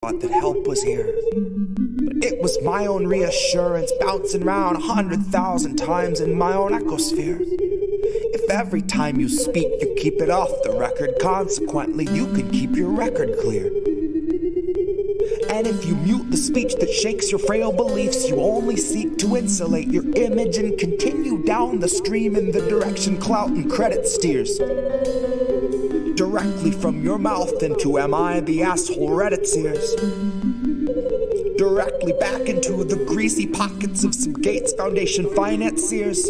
thought that help was here. But it was my own reassurance bouncing round 100,000 times in my own ecosphere. If every time you speak you keep it off the record, consequently you can keep your record clear. And if you mute the speech that shakes your frail beliefs, you only seek to insulate your image and continue down the stream in the direction clout and credit steers. Directly from your mouth into am I the asshole Reddit's ears. Directly back into the greasy pockets of some Gates Foundation financiers.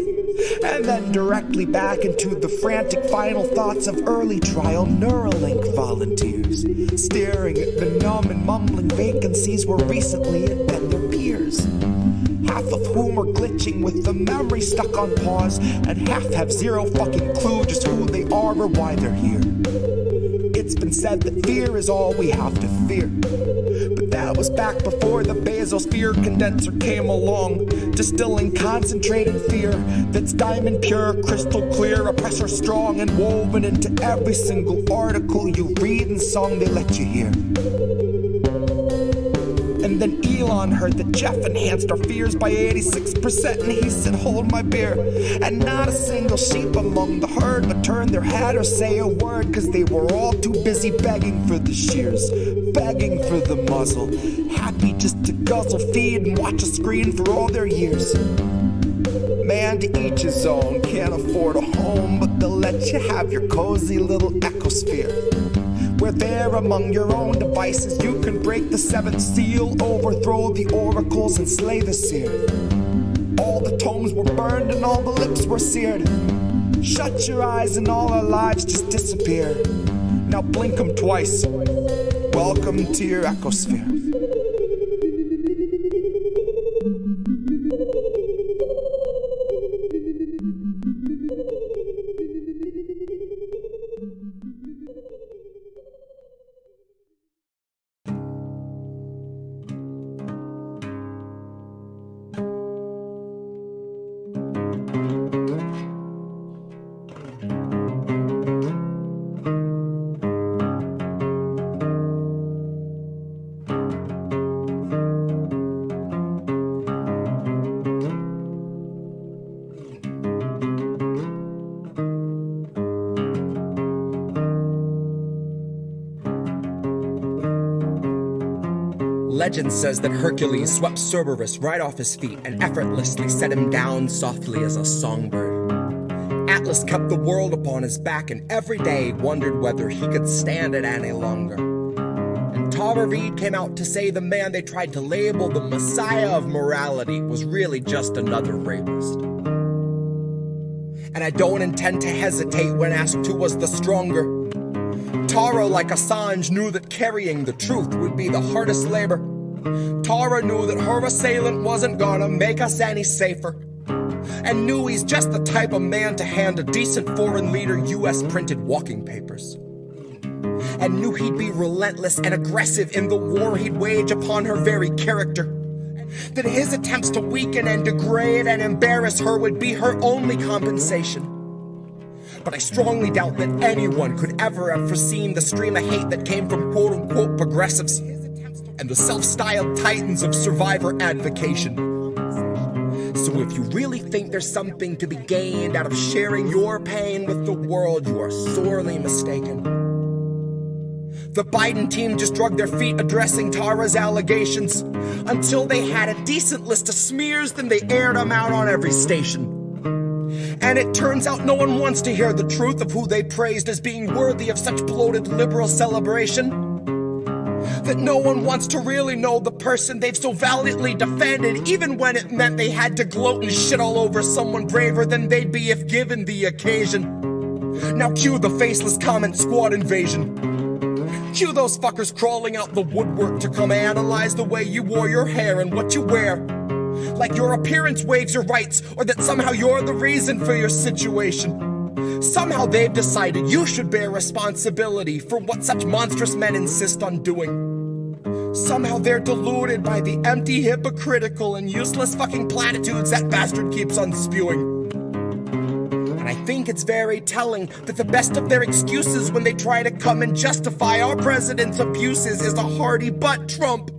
And then directly back into the frantic final thoughts of early trial Neuralink volunteers, staring at the numb and mumbling vacancies where recently had been their peers. Half of whom are glitching with the memory stuck on pause, and half have zero fucking clue just who they are or why they're here. It's been said that fear is all we have to fear, but that was back before the basosphere condenser came along, distilling concentrated fear that's diamond pure, crystal clear, oppressor strong, and woven into every single article you read and song they let you hear. And then Elon heard that Jeff enhanced our fears by 86%, and he said, hold my beer. And not a single sheep among the herd would turn their head or say a word, cause they were all too busy begging for the shears, begging for the muzzle, happy just to guzzle, feed, and watch a screen for all their years. Man, to each his own, can't afford a home, but they'll let you have your cozy little ecosphere, where there among your own devices you can break the seventh seal, overthrow the oracles and slay the seer. All the tomes were burned and all the lips were seared. Shut your eyes and all our lives just disappear. Now blink them twice. Welcome to your ecosphere. Legend says that Hercules swept Cerberus right off his feet and effortlessly set him down softly as a songbird. Atlas kept the world upon his back and every day wondered whether he could stand it any longer. And Reade came out to say the man they tried to label the messiah of morality was really just another rapist. And I don't intend to hesitate when asked who was the stronger. Tara, like Assange, knew that carrying the truth would be the hardest labor. Tara knew that her assailant wasn't gonna make us any safer, and knew he's just the type of man to hand a decent foreign leader US printed walking papers, and knew he'd be relentless and aggressive in the war he'd wage upon her very character, that his attempts to weaken and degrade and embarrass her would be her only compensation. But I strongly doubt that anyone could ever have foreseen the stream of hate that came from quote-unquote progressives and the self-styled titans of survivor advocation. So if you really think there's something to be gained out of sharing your pain with the world, you are sorely mistaken. The Biden team just drug their feet addressing Tara's allegations until they had a decent list of smears, then they aired them out on every station. And it turns out no one wants to hear the truth of who they praised as being worthy of such bloated liberal celebration. That no one wants to really know the person they've so valiantly defended, even when it meant they had to gloat and shit all over someone braver than they'd be if given the occasion. Now cue the faceless comment squad invasion. Cue those fuckers crawling out the woodwork to come analyze the way you wore your hair and what you wear. Like your appearance waives your rights, or that somehow you're the reason for your situation. Somehow they've decided you should bear responsibility for what such monstrous men insist on doing. Somehow they're deluded by the empty, hypocritical, and useless fucking platitudes that bastard keeps on spewing. And I think it's very telling that the best of their excuses when they try to come and justify our president's abuses is a hearty butt Trump.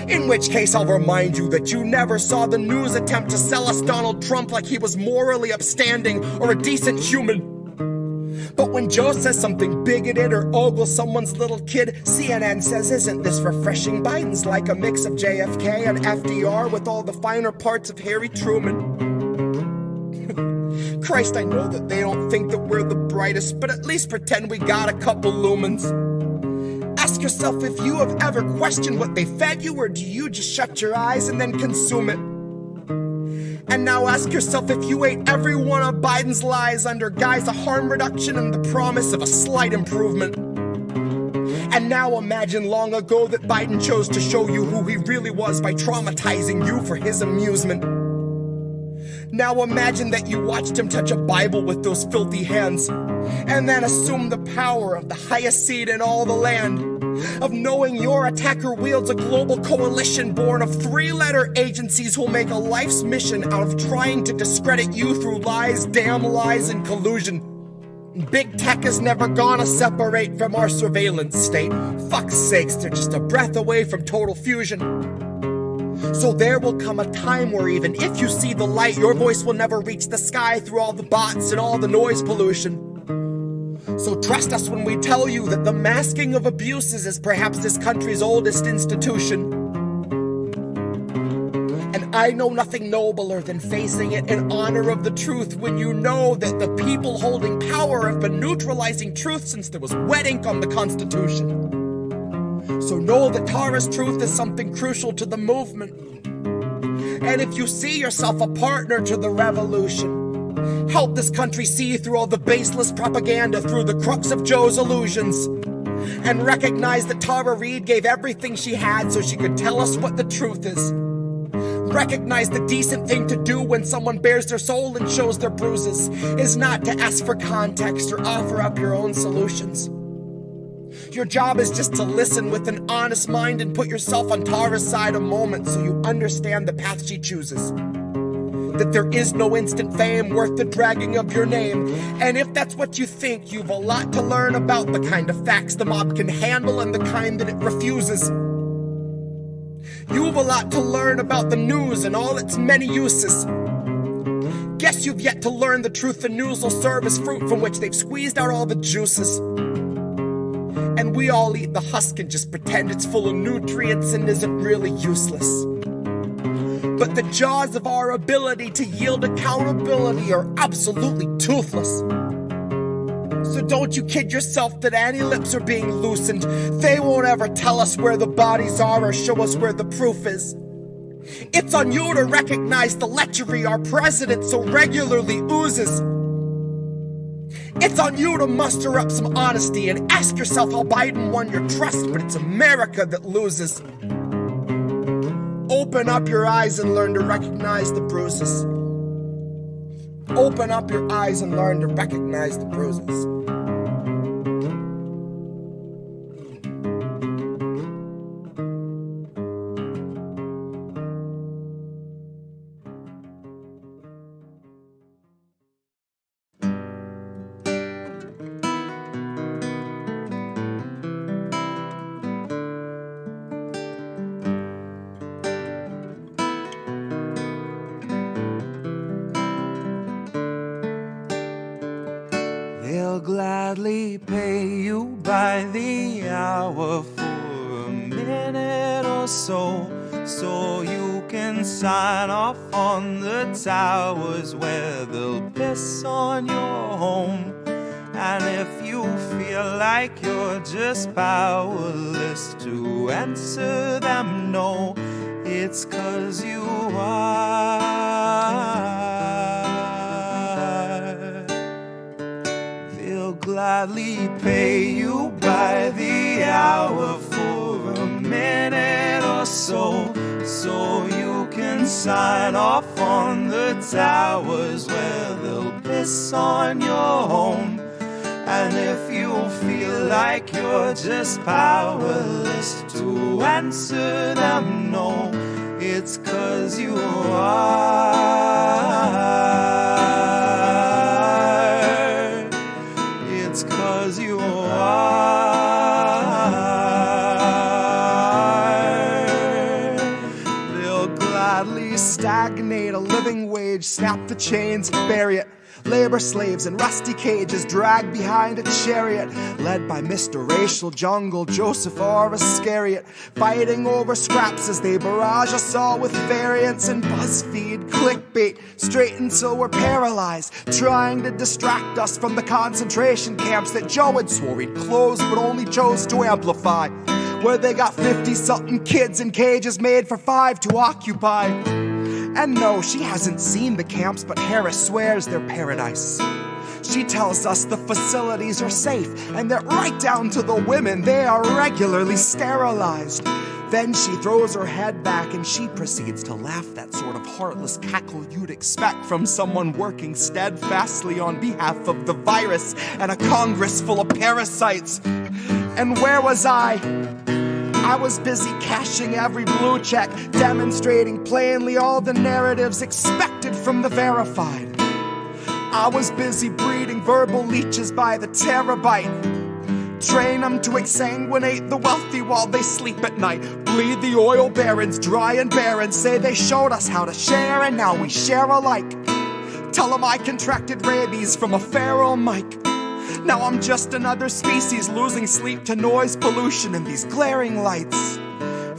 In which case I'll remind you that you never saw the news attempt to sell us Donald Trump like he was morally upstanding or a decent human. But when Joe says something bigoted or ogles someone's little kid, CNN says, isn't this refreshing? Biden's like a mix of JFK and FDR with all the finer parts of Harry Truman. Christ, I know that they don't think that we're the brightest, but at least pretend we got a couple lumens. Ask yourself if you have ever questioned what they fed you, or do you just shut your eyes and then consume it? And now ask yourself if you ate every one of Biden's lies under guise of harm reduction and the promise of a slight improvement. And now imagine long ago that Biden chose to show you who he really was by traumatizing you for his amusement. Now imagine that you watched him touch a Bible with those filthy hands, and then assume the power of the highest seat in all the land, of knowing your attacker wields a global coalition born of 3-letter agencies who'll make a life's mission out of trying to discredit you through lies, damn lies, and collusion. Big tech is never gonna separate from our surveillance state. Fuck's sakes, they're just a breath away from total fusion. So there will come a time where even if you see the light, your voice will never reach the sky through all the bots and all the noise pollution. So trust us when we tell you that the masking of abuses is perhaps this country's oldest institution. And I know nothing nobler than facing it in honor of the truth when you know that the people holding power have been neutralizing truth since there was wet ink on the Constitution. So know that Tara's truth is something crucial to the movement. And if you see yourself a partner to the revolution, help this country see through all the baseless propaganda through the crux of Joe's illusions. And recognize that Tara Reade gave everything she had so she could tell us what the truth is. Recognize the decent thing to do when someone bears their soul and shows their bruises is not to ask for context or offer up your own solutions. Your job is just to listen with an honest mind and put yourself on Tara's side a moment so you understand the path she chooses. That there is no instant fame worth the dragging of your name. And if that's what you think, you've a lot to learn about the kind of facts the mob can handle and the kind that it refuses. You've a lot to learn about the news and all its many uses. Guess you've yet to learn the truth the news will serve as fruit from which they've squeezed out all the juices. And we all eat the husk and just pretend it's full of nutrients and isn't really useless. But the jaws of our ability to yield accountability are absolutely toothless. So don't you kid yourself that any lips are being loosened. They won't ever tell us where the bodies are or show us where the proof is. It's on you to recognize the lechery our president so regularly oozes. It's on you to muster up some honesty and ask yourself how Biden won your trust, but it's America that loses. Open up your eyes and learn to recognize the bruises. Open up your eyes and learn to recognize the bruises. They'll gladly pay you by the hour for a minute or so, so you can sign off on the towers where they'll piss on your home. And if you feel like you're just powerless to answer them no, it's 'cause you are. They'll gladly pay you by the hour for a minute or so, so you can sign off on the towers where they'll piss on your home. And if you feel like you're just powerless to answer them no, it's 'cause you are. cage, snap the chains, bury it. Labor slaves in rusty cages dragged behind a chariot, led by Mr. Racial Jungle, Joseph R. Iscariot, fighting over scraps as they barrage us all with variants and BuzzFeed clickbait, straight until we're paralyzed, trying to distract us from the concentration camps that Joe had swore he'd close but only chose to amplify, where they got 50-something kids in cages made for 5 to occupy. And no, she hasn't seen the camps, but Harris swears they're paradise. She tells us the facilities are safe, and that right down to the women, they are regularly sterilized. Then she throws her head back and she proceeds to laugh, that sort of heartless cackle you'd expect from someone working steadfastly on behalf of the virus and a Congress full of parasites. And where was I? I was busy cashing every blue check, demonstrating plainly all the narratives expected from the verified. I was busy breeding verbal leeches by the terabyte. Train them to exsanguinate the wealthy while they sleep at night. Bleed the oil barons dry and barren. Say they showed us how to share and now we share alike. Tell them I contracted rabies from a feral mic. Now I'm just another species losing sleep to noise pollution and these glaring lights.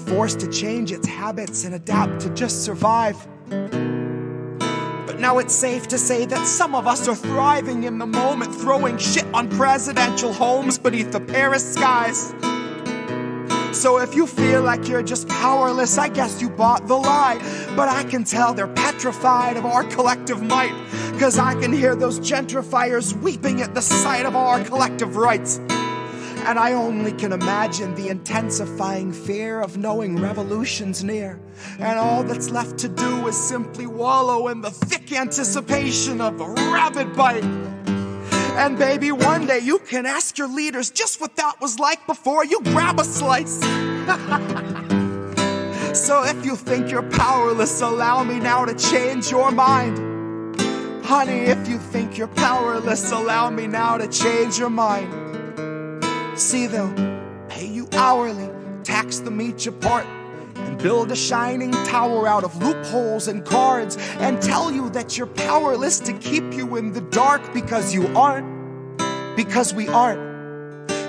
Forced to change its habits and adapt to just survive. But now it's safe to say that some of us are thriving in the moment, throwing shit on presidential homes beneath the Paris skies. So if you feel like you're just powerless, I guess you bought the lie. But I can tell they're petrified of our collective might, 'cause I can hear those gentrifiers weeping at the sight of our collective rights. And I only can imagine the intensifying fear of knowing revolution's near, and all that's left to do is simply wallow in the thick anticipation of a rabid bite. And baby, one day you can ask your leaders just what that was like before you grab a slice. So if you think you're powerless, allow me now to change your mind. Honey, if you think you're powerless, allow me now to change your mind. See, they'll pay you hourly, tax them each apart, and build a shining tower out of loopholes and cards, and tell you that you're powerless to keep you in the dark, because you aren't, because we aren't.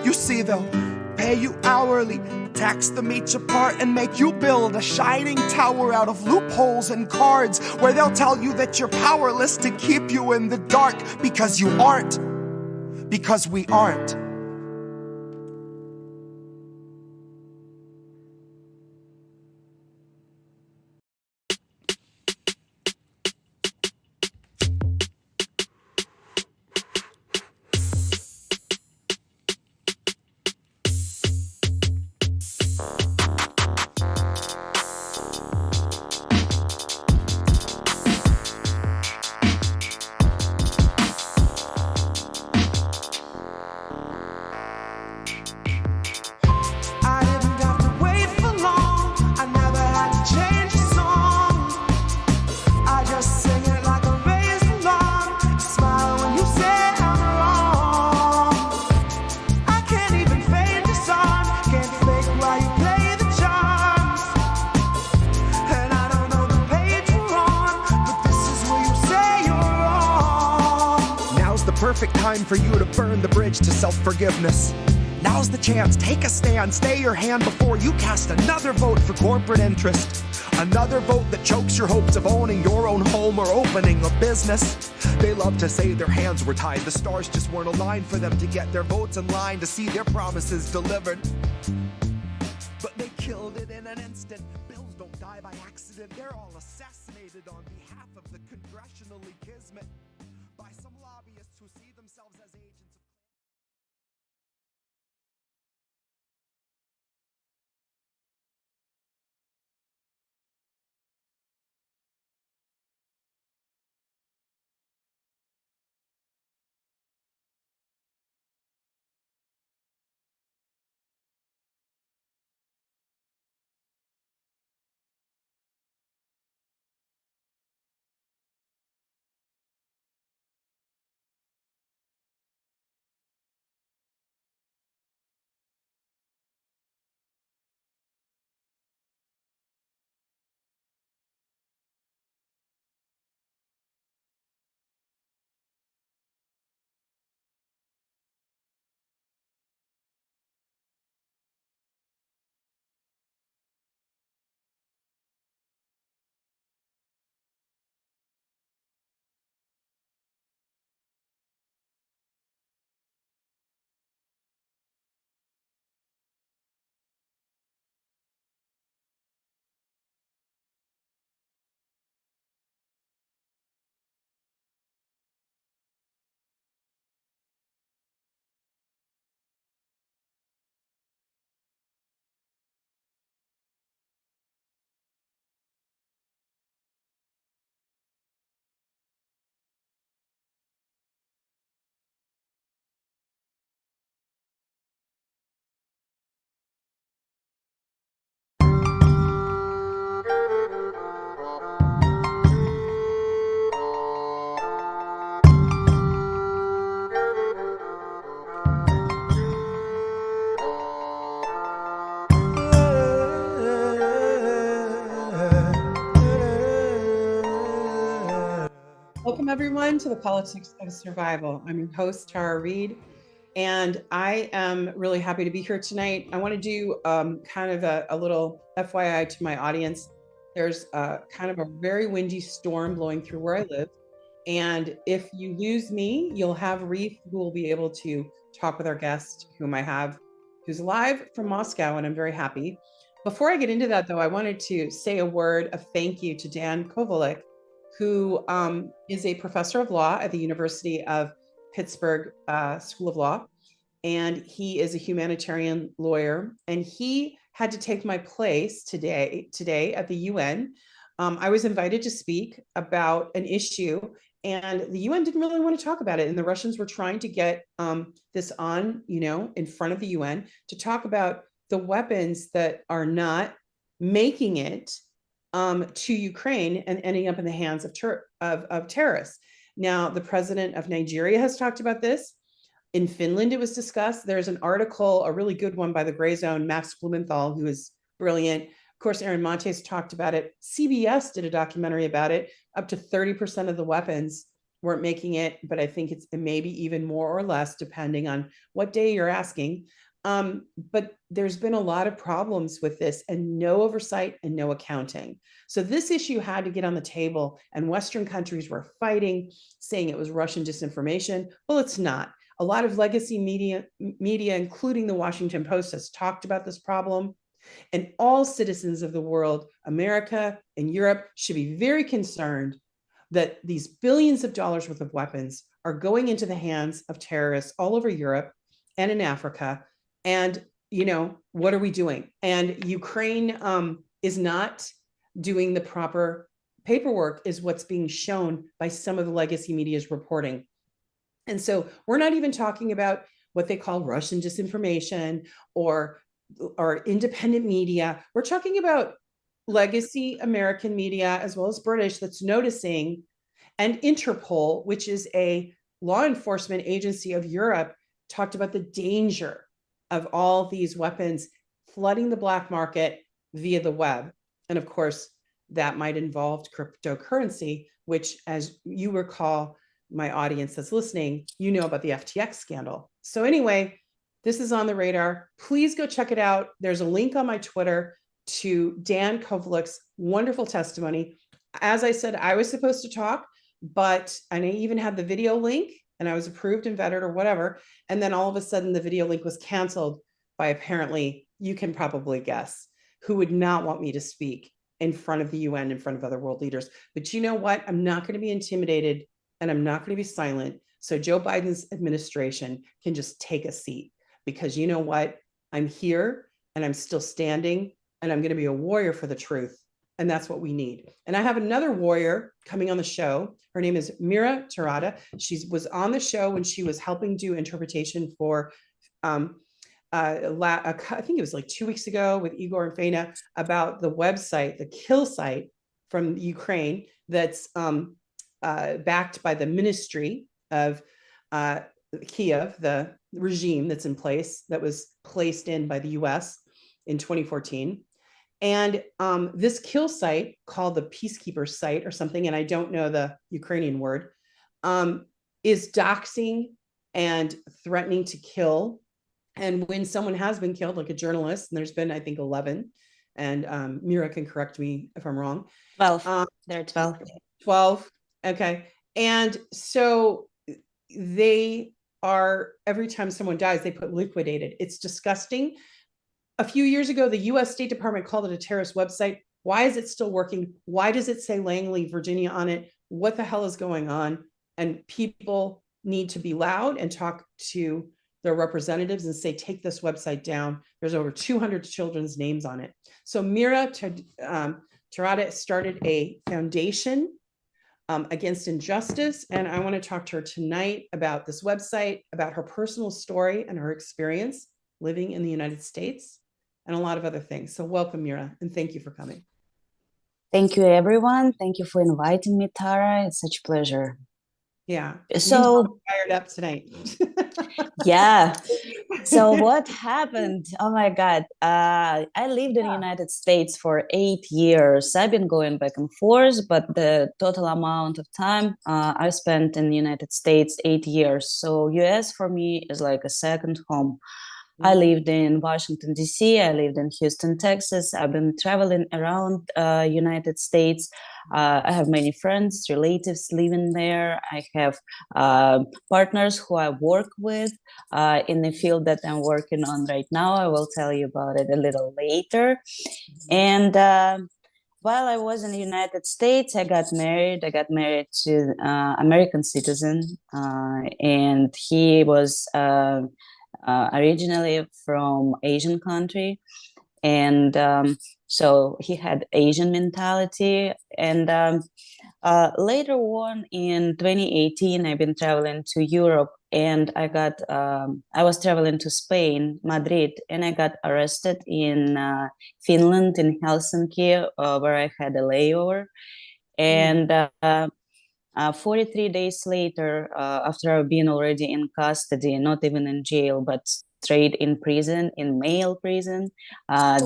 You see, they'll pay you hourly, tax them each apart, and make you build a shining tower out of loopholes and cards, where they'll tell you that you're powerless to keep you in the dark, because you aren't, because we aren't. Perfect time for you to burn the bridge to self-forgiveness. Now's the chance, take a stand, stay your hand before you cast another vote for corporate interest. Another vote that chokes your hopes of owning your own home or opening a business. They love to say their hands were tied, the stars just weren't aligned for them to get their votes in line to see their promises delivered. But they killed it in an instant. Bills don't die by accident, they're all assassinated on behalf of the congressionally kismet by some lobbyists who see themselves as agents. everyone, to the Politics of Survival. I'm your host, Tara Reade, and I am really happy to be here tonight. I want to do kind of a little FYI to my audience. There's kind of a very windy storm blowing through where I live. And if you lose me, you'll have Reef, who will be able to talk with our guest, whom I have, who's live from Moscow, and I'm very happy. Before I get into that, though, I wanted to say a word of thank you to Dan Kovalik, who is a professor of law at the University of Pittsburgh School of Law. And he is a humanitarian lawyer. And he had to take my place today at the UN. I was invited to speak about an issue, and the UN didn't really want to talk about it. And the Russians were trying to get this on, in front of the UN to talk about the weapons that are not making it to Ukraine and ending up in the hands of terrorists. Now, the president of Nigeria has talked about this. In Finland, it was discussed. There's an article, a really good one by the Gray Zone, Max Blumenthal, who is brilliant. Of course, Aaron Montes talked about it. CBS did a documentary about it. Up to 30% of the weapons weren't making it, but I think it's maybe even more or less, depending on what day you're asking. But there's been a lot of problems with this, and no oversight and no accounting. So this issue had to get on the table, and Western countries were fighting, saying it was Russian disinformation. Well, it's not. A lot of legacy media, including the Washington Post, has talked about this problem. And all citizens of the world, America and Europe, should be very concerned that these billions of dollars worth of weapons are going into the hands of terrorists all over Europe and in Africa. And, what are we doing? And Ukraine is not doing the proper paperwork, is what's being shown by some of the legacy media's reporting. And so we're not even talking about what they call Russian disinformation or independent media. We're talking about legacy American media as well as British that's noticing, and Interpol, which is a law enforcement agency of Europe, talked about the danger of all these weapons flooding the black market via the web. And of course, that might involve cryptocurrency, which, as you recall, my audience that's listening, about the FTX scandal. So anyway, this is on the radar. Please go check it out. There's a link on my Twitter to Dan Kovalik's wonderful testimony. As I said, I was supposed to talk, and I even had the video link, and I was approved and vetted or whatever. And then all of a sudden the video link was canceled by, apparently, you can probably guess who would not want me to speak in front of the UN, in front of other world leaders. But you know what? I'm not going to be intimidated, and I'm not going to be silent. So Joe Biden's administration can just take a seat, because you know what? I'm here and I'm still standing, and I'm going to be a warrior for the truth. And that's what we need. And I have another warrior coming on the show. Her name is Mira Terada. She was on the show when she was helping do interpretation for, I think it was like 2 weeks ago with Igor and Faina, about the website, the kill site from Ukraine that's backed by the Ministry of Kiev, the regime that's in place, that was placed in by the US in 2014. And this kill site, called the Peacekeeper site or something, and I don't know the Ukrainian word, is doxing and threatening to kill. And when someone has been killed, like a journalist, and there's been, I think, 11, and Mira can correct me if I'm wrong. 12. There are 12. 12. Okay. And so they are, every time someone dies, they put liquidated. It's disgusting. A few years ago, the US State Department called it a terrorist website. Why is it still working? Why does it say Langley, Virginia on it? What the hell is going on? And people need to be loud and talk to their representatives and say, take this website down. There's over 200 children's names on it. So Mira Terada started a foundation against injustice. And I want to talk to her tonight about this website, about her personal story and her experience living in the United States, and a lot of other things. So welcome, Mira, and thank you for coming. Thank you, everyone. Thank you for inviting me, Tara. It's such a pleasure. Yeah. So fired up tonight. Yeah. So what happened? Oh my God. I lived in the United States for 8 years. I've been going back and forth, but the total amount of time I spent in the United States, 8 years. So US for me is like a second home. I lived in Washington, D.C. I lived in Houston, Texas. I've been traveling around United States. I have many friends, relatives living there. I have partners who I work with in the field that I'm working on right now. I will tell you about it a little later. And while I was in the United States, I got married. I got married to American citizen, and he was originally from Asian country, and so he had Asian mentality. And later on in 2018, I've been traveling to Europe, and I was traveling to Spain, Madrid, and I got arrested in Finland, in Helsinki, where I had a layover. And 43 days later, after I've been already in custody, not even in jail, but straight in prison, in male prison,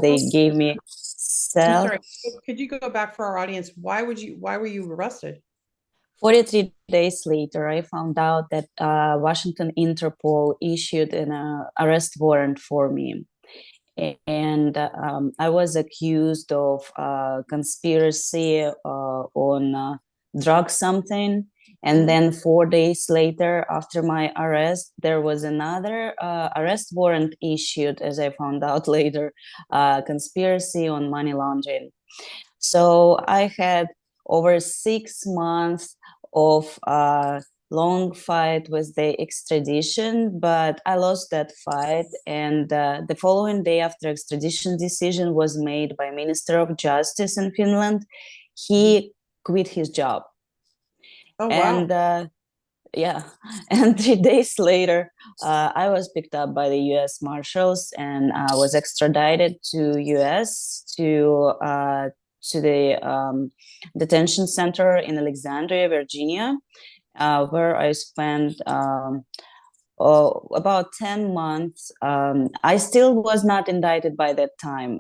they gave me I'm cell. sorry. Could you go back for our audience? Why were you arrested? 43 days later, I found out that Washington Interpol issued an arrest warrant for me. And I was accused of conspiracy on drug something. And then 4 days later, after my arrest, there was another arrest warrant issued, as I found out later, conspiracy on money laundering. So I had over 6 months of long fight with the extradition, but I lost that fight. And the following day, after extradition decision was made by Minister of Justice in Finland, he quit his job. Oh, wow. And yeah, and 3 days later, I was picked up by the U.S. Marshals and was extradited to U.S. To the detention center in Alexandria, Virginia, where I spent about 10 months. I still was not indicted by that time.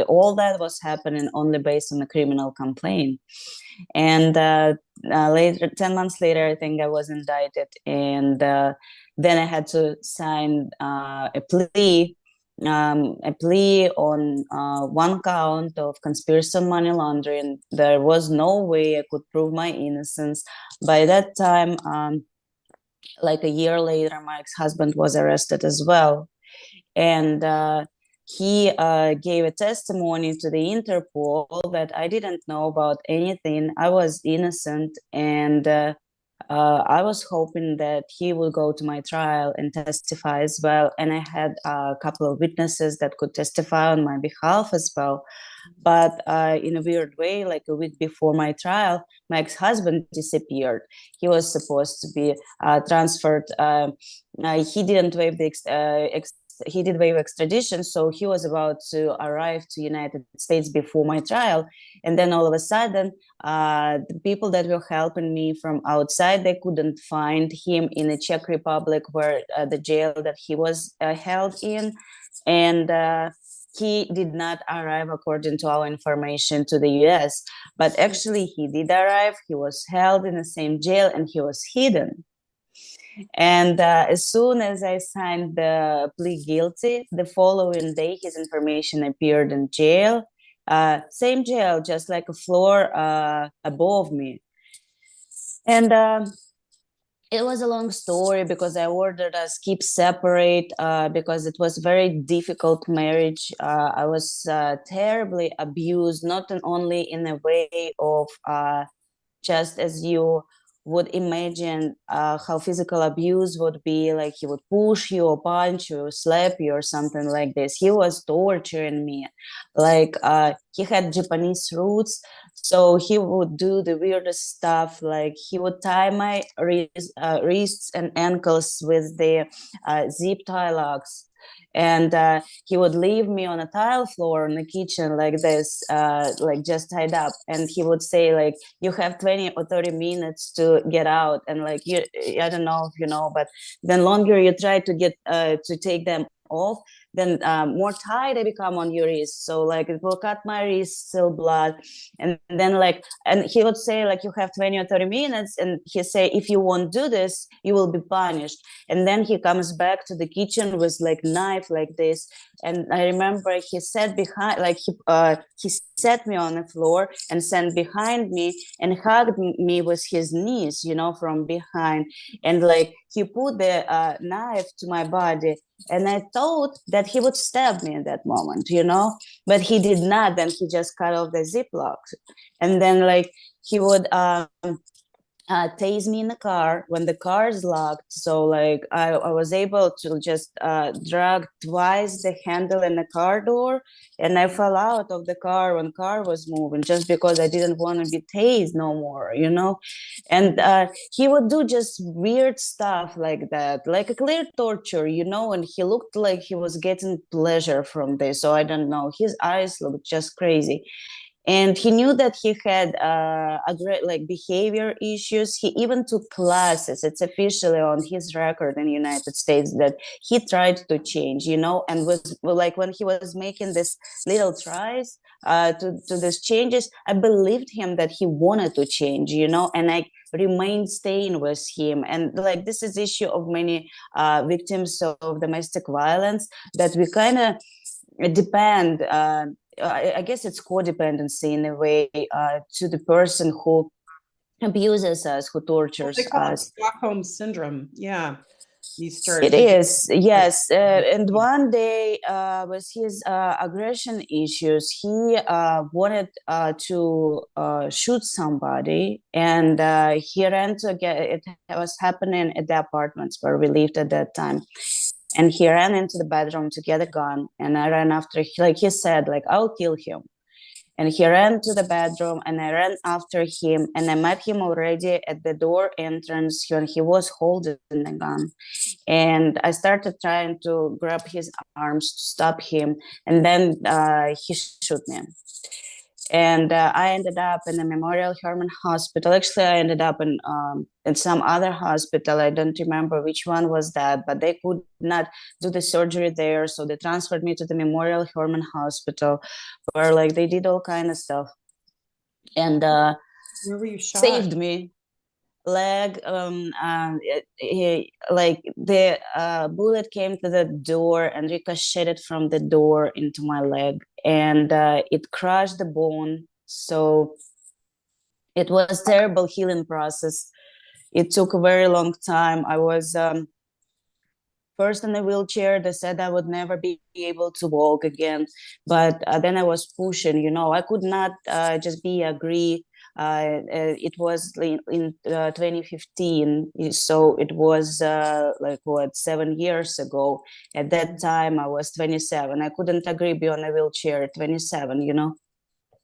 All that was happening only based on a criminal complaint. And later, 10 months later, I think I was indicted. And then I had to sign a plea on one count of conspiracy on money laundering. There was no way I could prove my innocence. By that time, like a year later, my ex-husband was arrested as well. And he gave a testimony to the Interpol that I didn't know about anything. I was innocent, and I was hoping that he would go to my trial and testify as well. And I had a couple of witnesses that could testify on my behalf as well. But in a weird way, like a week before my trial, my ex-husband disappeared. He was supposed to be transferred. He didn't waive the he did waive extradition, so he was about to arrive to United States before my trial. And then all of a sudden, the people that were helping me from outside, they couldn't find him in the Czech Republic, where the jail that he was held in. And he did not arrive according to our information to the US, but actually he did arrive. He was held in the same jail and he was hidden. And as soon as I signed the plea guilty, the following day his information appeared in jail. Same jail, just like a floor above me. And it was a long story because I ordered us keep separate because it was very difficult marriage. I was terribly abused, not only in a way of just as you would imagine how physical abuse would be, like he would push you or punch you or slap you or something like this. He was torturing me. Like he had Japanese roots, So he would do the weirdest stuff, like he would tie my wrists and ankles with the zip tie locks. And he would leave me on a tile floor in the kitchen like this, like just tied up. And he would say, like, you have 20 or 30 minutes to get out. And like, you, I don't know if you know, but the longer you try to get to take them off, then more tight they become on your wrist. So like it will cut my wrist, still blood. And then like, and he would say like, you have 20 or 30 minutes. And he say, if you won't do this, you will be punished. And then he comes back to the kitchen with like knife like this. And I remember he sat behind, like he set me on the floor and sat behind me and hugged me with his knees, you know, from behind. And like he put the knife to my body. And I thought that he would stab me in that moment, you know, but he did not. Then he just cut off the ziploc. And then like he would tase me in the car when the car is locked. So like I was able to just drag twice the handle in the car door, and I fell out of the car when car was moving just because I didn't want to be tased no more, you know. And he would do just weird stuff like that, like a clear torture, you know. And he looked like he was getting pleasure from this. So I don't know, his eyes looked just crazy. And he knew that he had a great like behavior issues. He even took classes. It's officially on his record in the United States that he tried to change, you know. And was like when he was making this little tries to these changes, I believed him that he wanted to change, you know. And I remained staying with him. And like this is issue of many victims of domestic violence, that we kind of depend, I guess it's codependency in a way, to the person who abuses us, who tortures They call it us. Stockholm syndrome. Yeah. You start. It is, yes. And one day, with his aggression issues, he wanted to shoot somebody, and he ran to get it. Was happening at the apartments where we lived at that time. And he ran into the bedroom to get a gun, and I ran after. Like he said, like, I'll kill him. And he ran to the bedroom, and I ran after him, and I met him already at the door entrance when he was holding the gun. And I started trying to grab his arms to stop him, and then he shot me. And I ended up in a Memorial Hermann Hospital. Actually, I ended up in some other hospital. I don't remember which one was that, but they could not do the surgery there, so they transferred me to the Memorial Hermann Hospital, where like they did all kind of stuff, and Where were you shot? saved me. Leg, like the bullet came to the door and ricocheted from the door into my leg, and it crushed the bone. So it was terrible healing process. It took a very long time. I was first in a wheelchair. They said I would never be able to walk again, but then I was pushing, you know. I could not just be agree. It was in 2015, so it was like what, 7 years ago. At that time I was 27. I couldn't agree be on a wheelchair at 27, you know.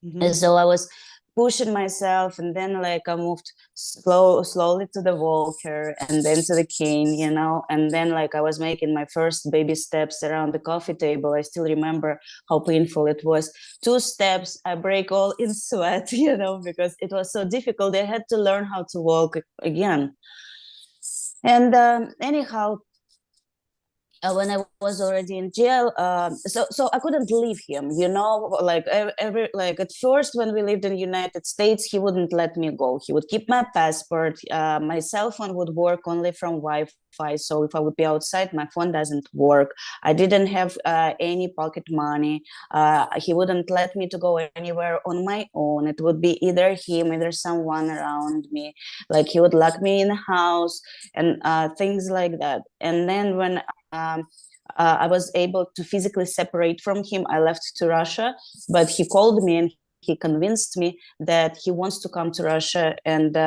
And so I was pushing myself, and then like I moved slowly to the walker, and then to the cane, you know. And then like I was making my first baby steps around the coffee table. I still remember how painful it was. 2 steps, I break all in sweat, you know, because it was so difficult. I had to learn how to walk again. And anyhow, when I was already in jail, so I couldn't leave him, you know. Like like at first when we lived in the United States, he wouldn't let me go. He would keep my passport. My cell phone would work only from Wi-Fi. So if I would be outside, my phone doesn't work. I didn't have any pocket money. He wouldn't let me to go anywhere on my own. It would be either him, either someone around me. Like he would lock me in the house and things like that. And then when I was able to physically separate from him, I left to Russia, but he called me and he convinced me that he wants to come to Russia and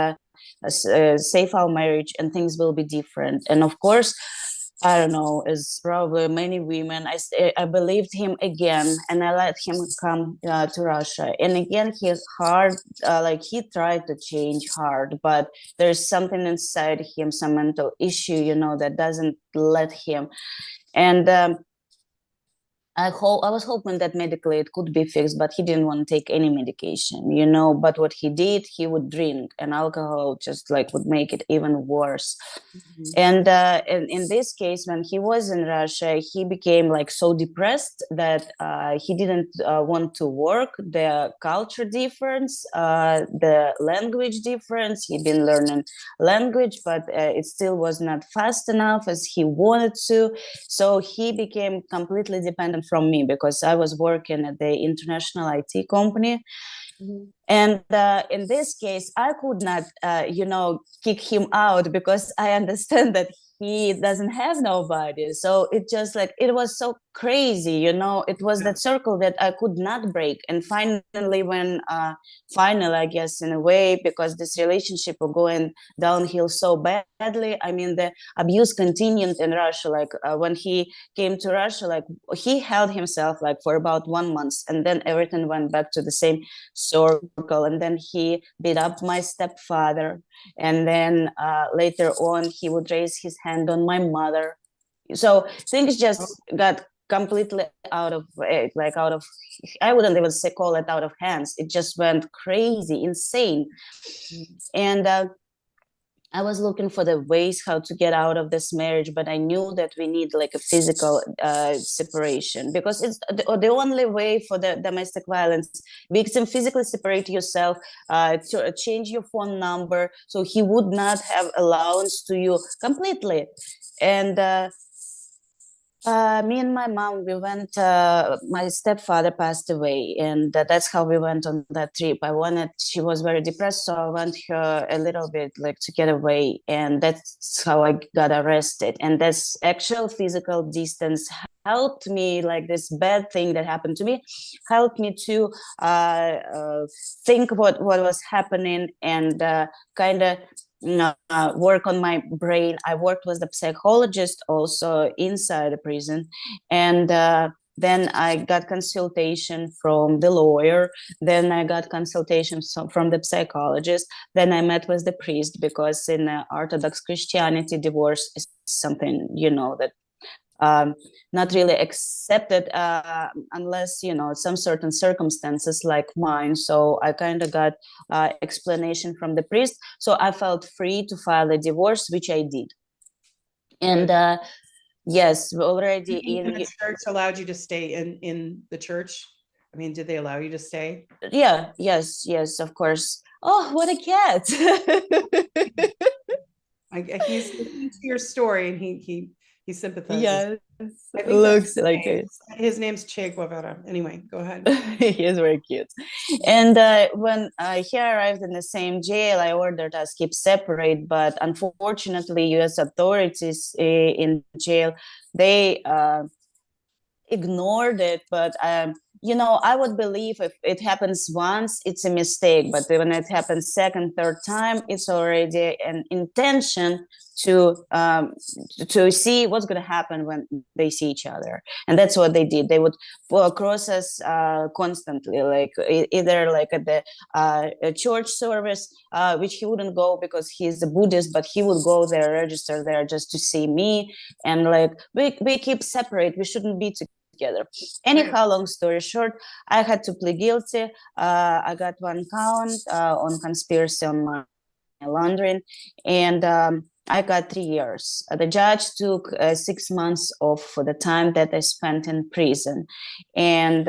save our marriage and things will be different. And of course, I don't know, is probably many women. I believed him again, and I let him come to Russia. And again, he's hard, like he tried to change hard, but there's something inside him, some mental issue, that doesn't let him. And I was hoping that medically it could be fixed, but he didn't want to take any medication, But what he did, he would drink, and alcohol just like would make it even worse. And in this case, when he was in Russia, he became like so depressed that he didn't want to work. The culture difference, the language difference. He'd been learning language, but it still was not fast enough as he wanted to. So he became completely dependent from me because I was working at the international IT company. And in this case, I could not, kick him out because I understand that he doesn't have nobody. So it just like, it was so crazy, it was that circle that I could not break. And finally, finally, I guess in a way, because this relationship was going downhill so badly, I mean, the abuse continued in Russia. Like when he came to Russia, like he held himself like for about 1 month, and then everything went back to the same circle. And then he beat up my stepfather, and then later on he would raise his hand on my mother. So things just got completely out of I wouldn't even say call it out of hands. It just went crazy, insane. And I was looking for the ways how to get out of this marriage, but I knew that we need like a physical separation, because it's the only way for the domestic violence victim. Physically separate yourself, to change your phone number so he would not have allowance to you completely. And me and my mom, we went, my stepfather passed away, and that's how we went on that trip. She was very depressed, so I went her a little bit like to get away, and that's how I got arrested. And this actual physical distance helped me, like this bad thing that happened to me, helped me to think what was happening, and kind of work on my brain. I worked with the psychologist also inside the prison, and then I got consultation from the lawyer. Then I got consultation from the psychologist. Then I met with the priest, because in Orthodox Christianity, divorce is something that not really accepted unless some certain circumstances like mine. So I kind of got explanation from the priest, so I felt free to file a divorce, which I did. And yes, already in the church allowed you to stay in the church. I mean, did they allow you to stay? Yeah, yes, of course. Oh, what a cat. He's listening to your story, and he sympathizes. Yes, looks like it. His name's Che Guevara. Anyway, go ahead. He is very cute. And when he arrived in the same jail, I ordered us keep separate. But unfortunately, U.S. authorities in jail, they ignored it. But I would believe if it happens once, it's a mistake. But when it happens second, third time, it's already an intention to see what's going to happen when they see each other. And that's what they did. They would cross us constantly, like either like at the church service, which he wouldn't go because he's a Buddhist, but he would go there, register there just to see me. And like we keep separate. We shouldn't be together. Anyhow, long story short, I had to plead guilty. I got 1 count on conspiracy on my laundering, and I got 3 years. The judge took 6 months off for the time that I spent in prison. And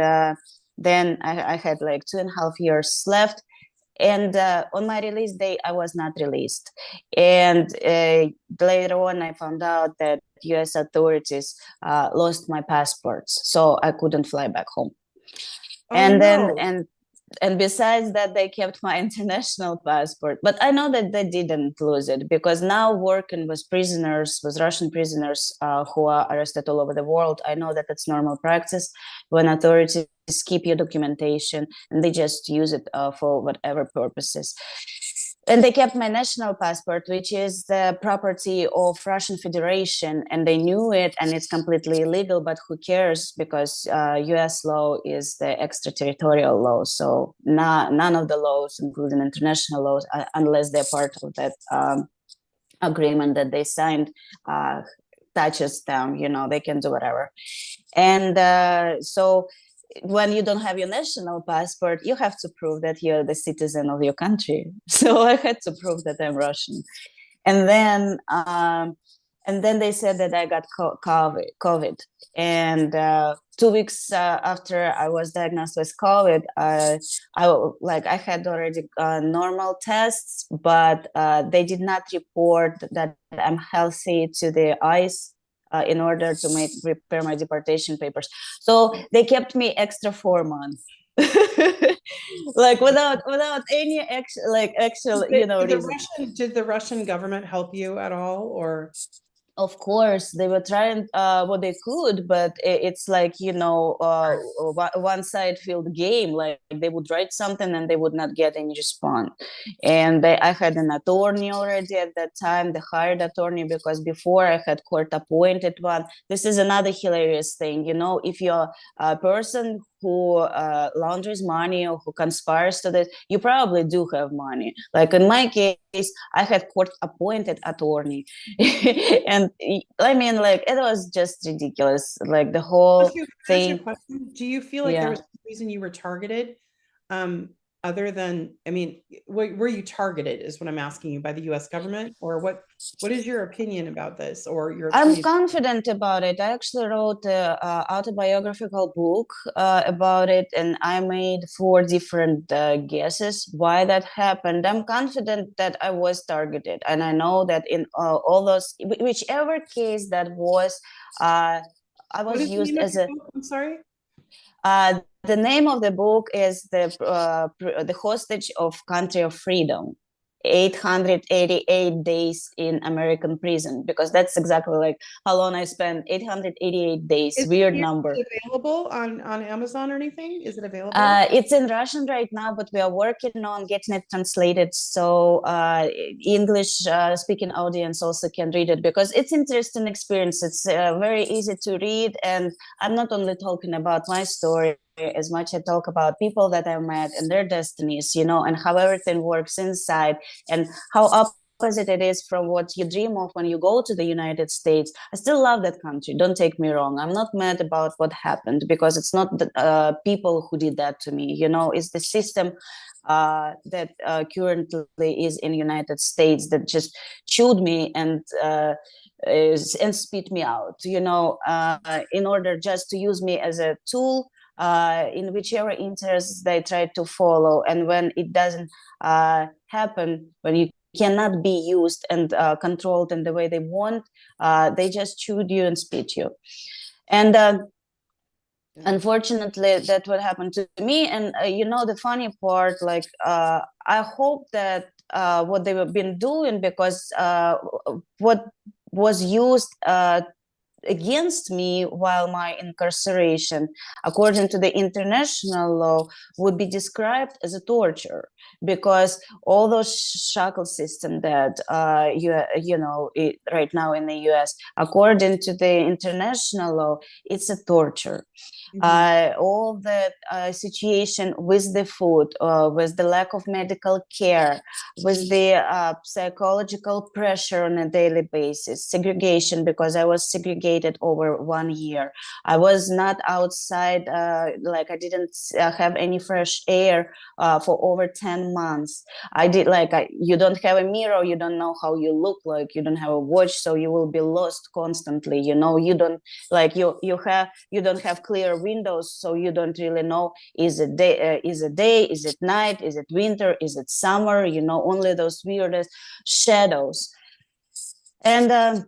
then I had like 2.5 years left. And on my release day, I was not released. And later on, I found out that US authorities lost my passports, so I couldn't fly back home. And besides that, they kept my international passport. But I know that they didn't lose it, because now working with prisoners, with Russian prisoners who are arrested all over the world, I know that it's normal practice when authorities keep your documentation and they just use it for whatever purposes. And they kept my national passport, which is the property of Russian Federation, and they knew it, and it's completely illegal, but who cares, because US law is the extraterritorial law, so none of the laws, including international laws, unless they're part of that agreement that they signed, touches them, they can do whatever. And so when you don't have your national passport, you have to prove that you're the citizen of your country. So I had to prove that I'm Russian. And then they said that I got COVID. And 2 weeks after I was diagnosed with COVID, I had already normal tests, but they did not report that I'm healthy to the ICE in order to prepare my deportation papers. So they kept me extra 4 months. Like without any actual reason. Did the Russian government help you at all, or? Of course, they were trying what they could, but it's like, one side field game. Like they would write something and they would not get any response. And I had an attorney already at that time, the hired attorney, because before I had court appointed one. This is another hilarious thing. If you're a person who launders money or who conspires to this, you probably do have money. Like in my case, I had court appointed attorney. And I mean, like, it was just ridiculous. Like the whole thing. Do you feel like there was a reason you were targeted? Other than, I mean, were you targeted is what I'm asking you, by the US government, or what is your opinion about this, or your I'm confident about it. I actually wrote an autobiographical book about it, and I made 4 different guesses why that happened. I'm confident that I was targeted, and I know that in all those, whichever case that was, I was used as a... I'm sorry? The name of the book is the Hostage of Country of Freedom, 888 days in American prison, because that's exactly like how long I spent. 888 days. Weird number. Is it available on Amazon or anything? Is it available? It's in Russian right now, but we are working on getting it translated, so English speaking audience also can read it, because it's interesting experience. It's very easy to read, and I'm not only talking about my story as much I talk about people that I met and their destinies, and how everything works inside, and how opposite it is from what you dream of when you go to the United States. I still love that country, don't take me wrong. I'm not mad about what happened, because it's not the people who did that to me. It's the system that currently is in United States that just chewed me and spit me out, in order just to use me as a tool in whichever interests they try to follow. And when it doesn't happen, when you cannot be used and controlled in the way they want, they just chewed you and spit you. And unfortunately, that's what happened to me. And the funny part, like, I hope that what they've been doing, because what was used against me while my incarceration, according to the international law, would be described as a torture, because all those shackle system that right now in the US, according to the international law, it's a torture. All that situation with the food, with the lack of medical care, with the psychological pressure on a daily basis, segregation, because I was segregated over 1 year. I was not outside, I didn't have any fresh air for over 10 months. You don't have a mirror, you don't know how you look like, you don't have a watch, so you will be lost constantly. You don't you don't have clear windows, so you don't really know, is it day, is it night, is it winter, is it summer, only those weirdest shadows. And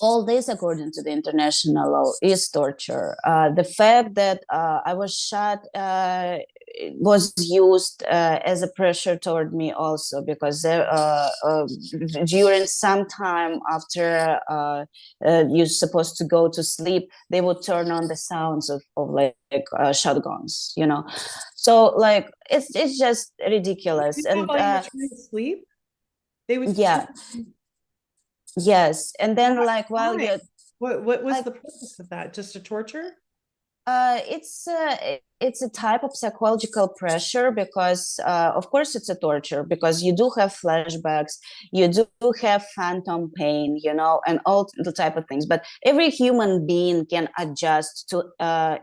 all this, according to the international law, is torture. The fact that I was shot was used as a pressure toward me also, because during some time after you're supposed to go to sleep, they would turn on the sounds of like shotguns, you know. So like it's just ridiculous. And while you were trying to sleep, they would yeah, yes. And then like while why? you're What was like, the purpose of that? Just to torture? it's a type of psychological pressure, because of course it's a torture, because you do have flashbacks, you do have phantom pain, you know, and all the type of things. But every human being can adjust to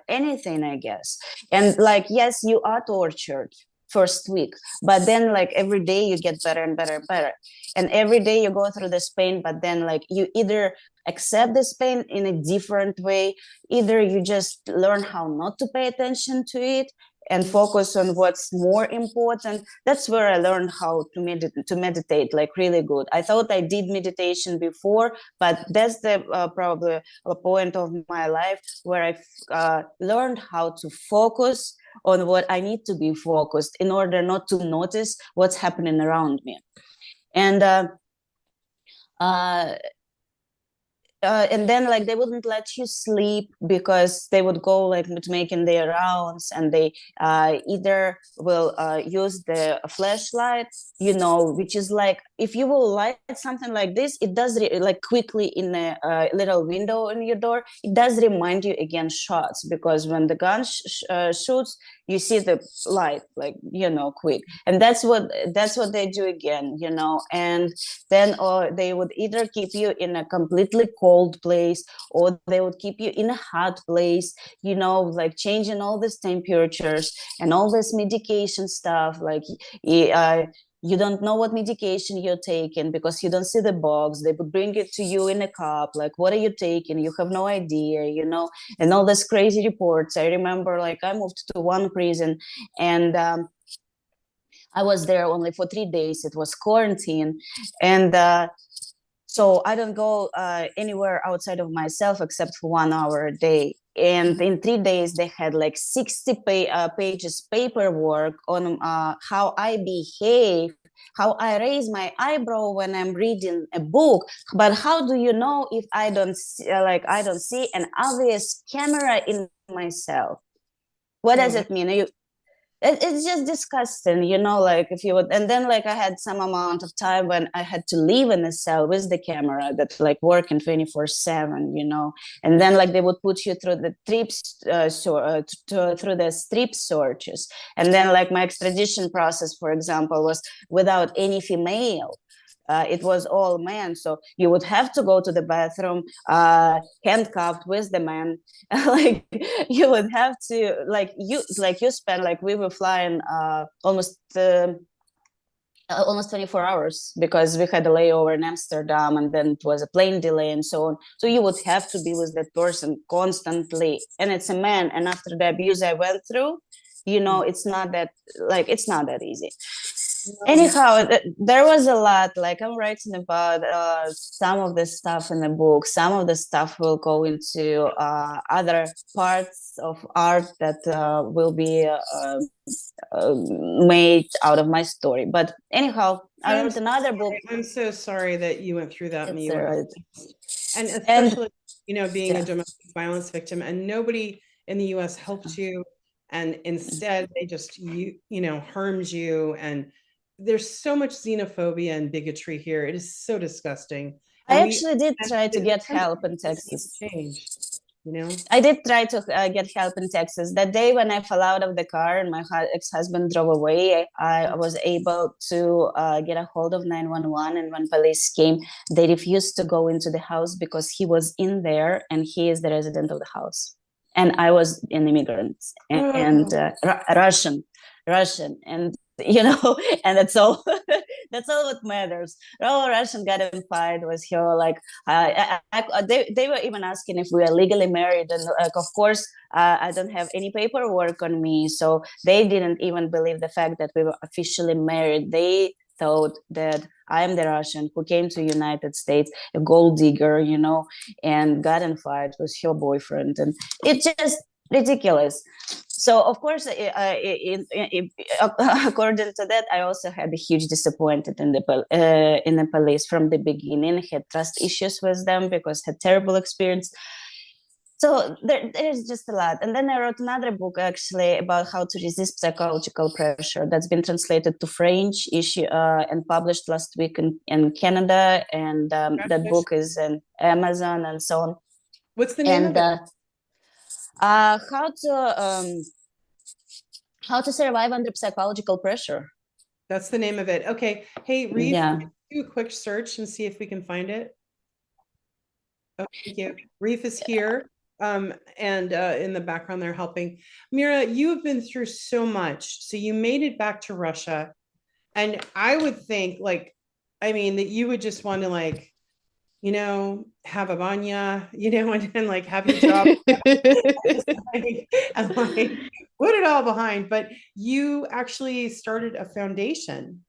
anything, I guess. And like, yes, you are tortured first week, but then like every day you get better and better and better, and every day you go through this pain, but then like you either accept this pain in a different way, either you just learn how not to pay attention to it and focus on what's more important. That's where I learned how to meditate like really good. I thought I did meditation before, but that's the probably a point of my life where I learned how to focus on what I need to be focused in order not to notice what's happening around me. And and then like they wouldn't let you sleep, because they would go like making their rounds, and they either will use the flashlight, you know, which is like, if you will light something like this, it does like quickly in a little window in your door, it does remind you against shots, because when the gun shoots, you see the light, like, you know, quick. And that's what they do again, you know. And then they would either keep you in a completely cold place, or they would keep you in a hot place, you know, like changing all these temperatures and all this medication stuff. Like you don't know what medication you're taking, because you don't see the box. They would bring it to you in a cup, like, what are you taking? You have no idea, you know. And all these crazy reports. I remember like I moved to one prison, and I was there only for 3 days. It was quarantine. And so I don't go anywhere outside of myself except for 1 hour a day. And in 3 days, they had like 60 pages paperwork on how I behave, how I raise my eyebrow when I'm reading a book. But how do you know if I don't see an obvious camera in myself? What does it mean? It's just disgusting, you know, like if you would. And then like I had some amount of time when I had to live in a cell with the camera that like working 24/7, you know. And then like they would put you through the through the strip searches. And then like my extradition process, for example, was without any female. It was all men, so you would have to go to the bathroom handcuffed with the man. Like you would have to you spend, like, we were flying almost 24 hours, because we had a layover in Amsterdam, and then it was a plane delay and so on. So you would have to be with that person constantly, and it's a man. And after the abuse I went through, you know, it's not that easy. Anyhow, there was a lot. Like I'm writing about some of the stuff in the book. Some of the stuff will go into other parts of art that will be made out of my story. But anyhow, I wrote another book. I'm so sorry that you went through that, Mira. And And especially, you know, being a domestic violence victim, and nobody in the U.S. helped you, and instead they just you know harmed you. And there's so much xenophobia and bigotry here. It is so disgusting. And I actually did try to get help in Texas. Change, you know? I did try to get help in Texas. That day when I fell out of the car and my ex-husband drove away, I was able to get a hold of 911. And when police came, they refused to go into the house because he was in there and he is the resident of the house. And I was an immigrant and Russian. And you know, and that's all. That's all what matters. Oh, Russian got in fight was here. Like, they were even asking if we are legally married, and like, of course, I don't have any paperwork on me, so they didn't even believe the fact that we were officially married. They thought that I am the Russian who came to United States, a gold digger, you know, and got in fight with her boyfriend, and it just ridiculous. So of course, according to that, I also had a huge disappointed in the police from the beginning. Had trust issues with them because had terrible experience. So there's just a lot. And then I wrote another book actually about how to resist psychological pressure that's been translated to French and published last week in Canada. And that book is in Amazon and so on. What's the name of it? How to survive under psychological pressure. That's the name of it. Okay. Hey, Reade, do a quick search and see if we can find it. Oh, thank you. Reef is here. And in the background, they're helping. Mira, you have been through so much. So you made it back to Russia. And I would think that you would just want to have a banya, and like have your job and put it all behind. But you actually started a foundation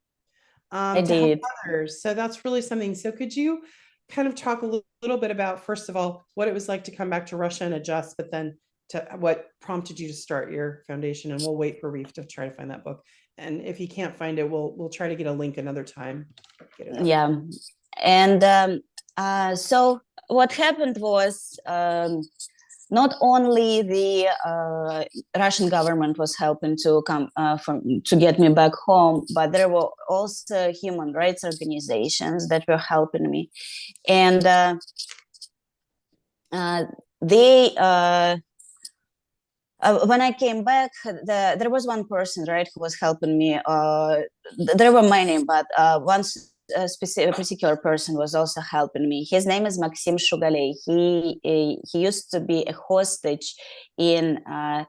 I to did. help others. So that's really something. So could you kind of talk a little bit about, first of all, what it was like to come back to Russia and adjust, but then to what prompted you to start your foundation? And we'll wait for Reef to try to find that book. And if he can't find it, we'll try to get a link another time. Yeah. And so what happened was not only the Russian government was helping to come to get me back home, but there were also human rights organizations that were helping me. And when I came back, there was one person, right, who was helping me. There were many, but one particular person was also helping me. His name is Maxim Shugaley. He used to be a hostage in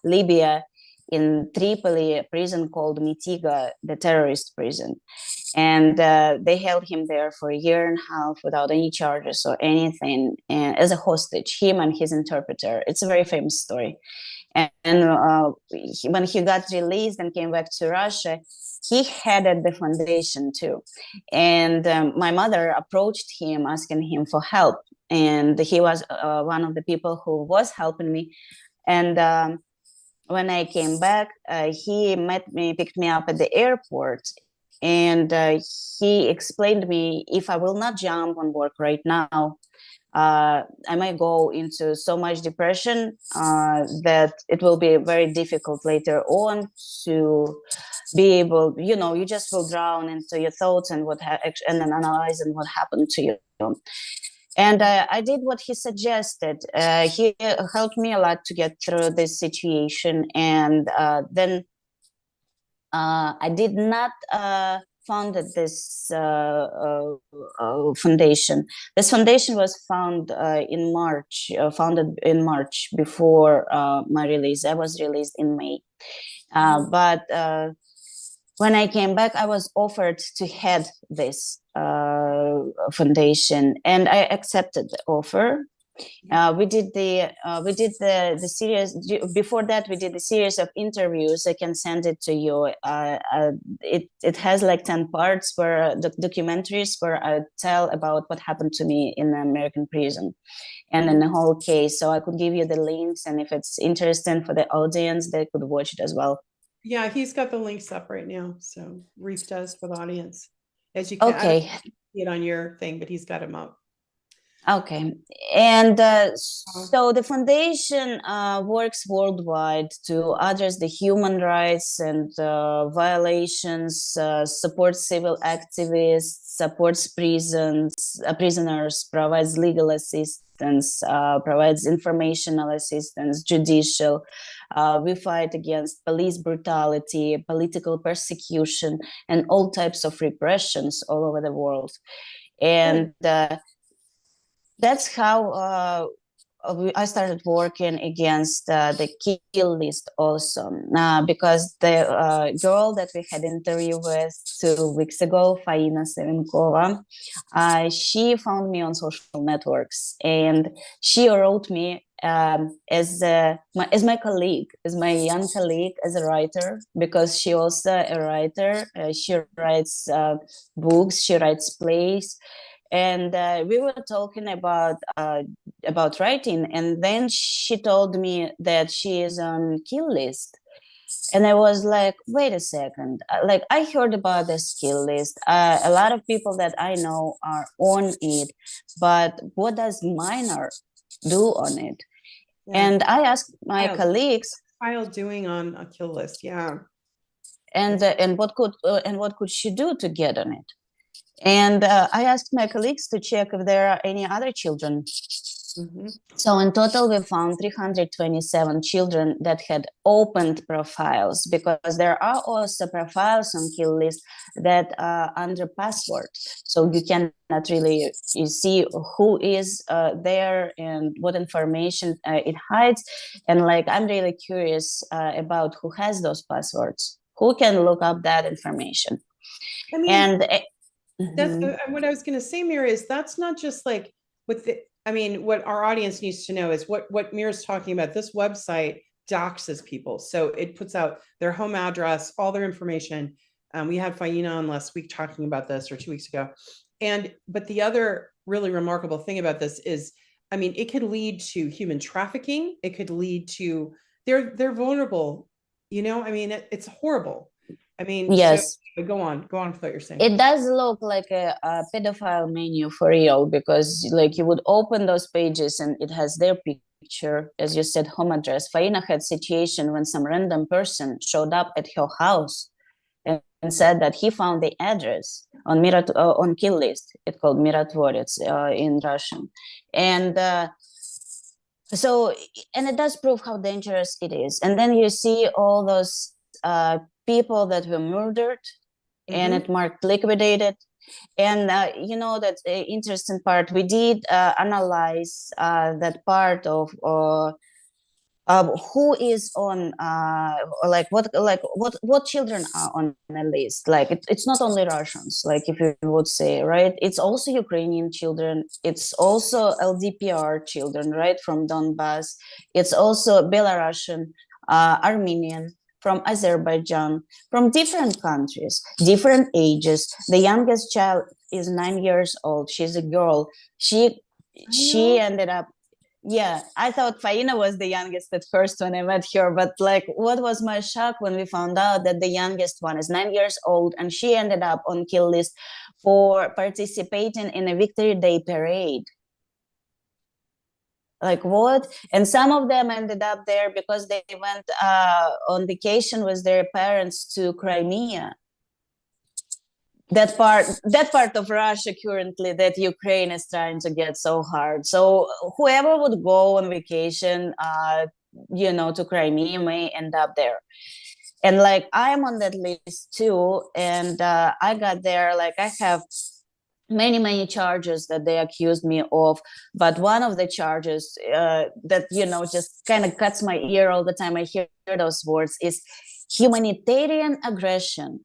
Libya, in Tripoli, a prison called Mitiga, the terrorist prison. And they held him there for a year and a half without any charges or anything, and as a hostage, him and his interpreter. It's a very famous story. And when he got released and came back to Russia, he headed the foundation too. And my mother approached him, asking him for help. And he was one of the people who was helping me. And when I came back, he picked me up at the airport. And he explained to me, if I will not jump on work right now, I might go into so much depression that it will be very difficult later on to be able, you just will drown into your thoughts and and then analyzing what happened to you. And I did what he suggested. He helped me a lot to get through this situation. And then I did not founded this foundation. This foundation was founded in March before my release. I was released in May. But when I came back, I was offered to head this foundation, and I accepted the offer. We did the series. Before that, we did a series of interviews. I can send it to you. It has like 10 parts where documentaries where I tell about what happened to me in the American prison and in the whole case. So I could give you the links, and if it's interesting for the audience, they could watch it as well. Yeah, he's got the links up right now. So Reef does for the audience, as you can. Okay. See it on your thing, but he's got them up. Okay, and so the foundation works worldwide to address the human rights and violations, supports civil activists, supports prisoners, provides legal assistance, provides informational assistance, judicial. We fight against police brutality, political persecution, and all types of repressions all over the world. And that's how I started working against the kill list also, because the girl that we had interview with 2 weeks ago, Faina Sevenkova, she found me on social networks, and she wrote me as my colleague, as my young colleague, as a writer, because she also a writer. She writes books, she writes plays. and we were talking about writing, and then she told me that she is on kill list. And I was like, wait a second. Like, I heard about the skill list. A lot of people that I know are on it, but what does minor do on it? Yeah. And I asked my colleagues, file doing on a kill list. Yeah. and what could she do to get on it? And I asked my colleagues to check if there are any other children. Mm-hmm. So in total, we found 327 children that had opened profiles, because there are also profiles on kill list that are under password. So you cannot really see who is there and what information it hides. And like, I'm really curious about who has those passwords, who can look up that information. I mean, and that's what I was going to say, Mira, is that's not just like with the, I mean, what our audience needs to know is what Mira's talking about. This website doxes people. So it puts out their home address, all their information. We had Faina on last week talking about this, or 2 weeks ago. But the other really remarkable thing about this is, I mean, it could lead to human trafficking. It could lead to, they're vulnerable, you know, I mean, it's horrible. I mean, yes. So go on with what you're saying. It does look like a pedophile menu for real, because like you would open those pages and it has their picture, as you said, home address. Faina had situation when some random person showed up at her house and said that he found the address on on kill list. It's called Mira Terada in Russian. And so, and it does prove how dangerous it is. And then you see all those people that were murdered, and it marked liquidated. And you know, that interesting part, we did analyze that part of who is on what children are on the list. Like it's not only Russians, like if you would say, right? It's also Ukrainian children, it's also LDPR children, right, from Donbass. It's also Belarusian, Armenian, from Azerbaijan, from different countries, different ages. The youngest child is 9 years old. She's a girl. She ended up, yeah, I thought Faina was the youngest at first when I met her, but like, what was my shock when we found out that the youngest one is 9 years old, and she ended up on kill list for participating in a Victory Day parade. Like what? And some of them ended up there because they went on vacation with their parents to Crimea. That part of Russia currently that Ukraine is trying to get so hard. So whoever would go on vacation, to Crimea may end up there. And like, I'm on that list too. And I got there, like I have many charges that they accused me of, but one of the charges that just kind of cuts my ear all the time I hear those words is humanitarian aggression.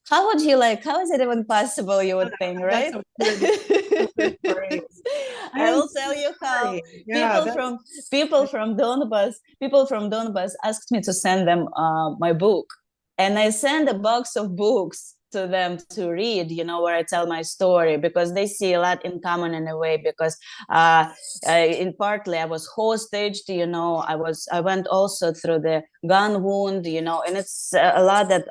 How is it even possible, you would think, right? I will tell you how people from Donbass asked me to send them my book, and I sent a box of books to them to read, where I tell my story, because they see a lot in common in a way, because in partly I was hostaged, I went also through the gun wound, and it's a lot that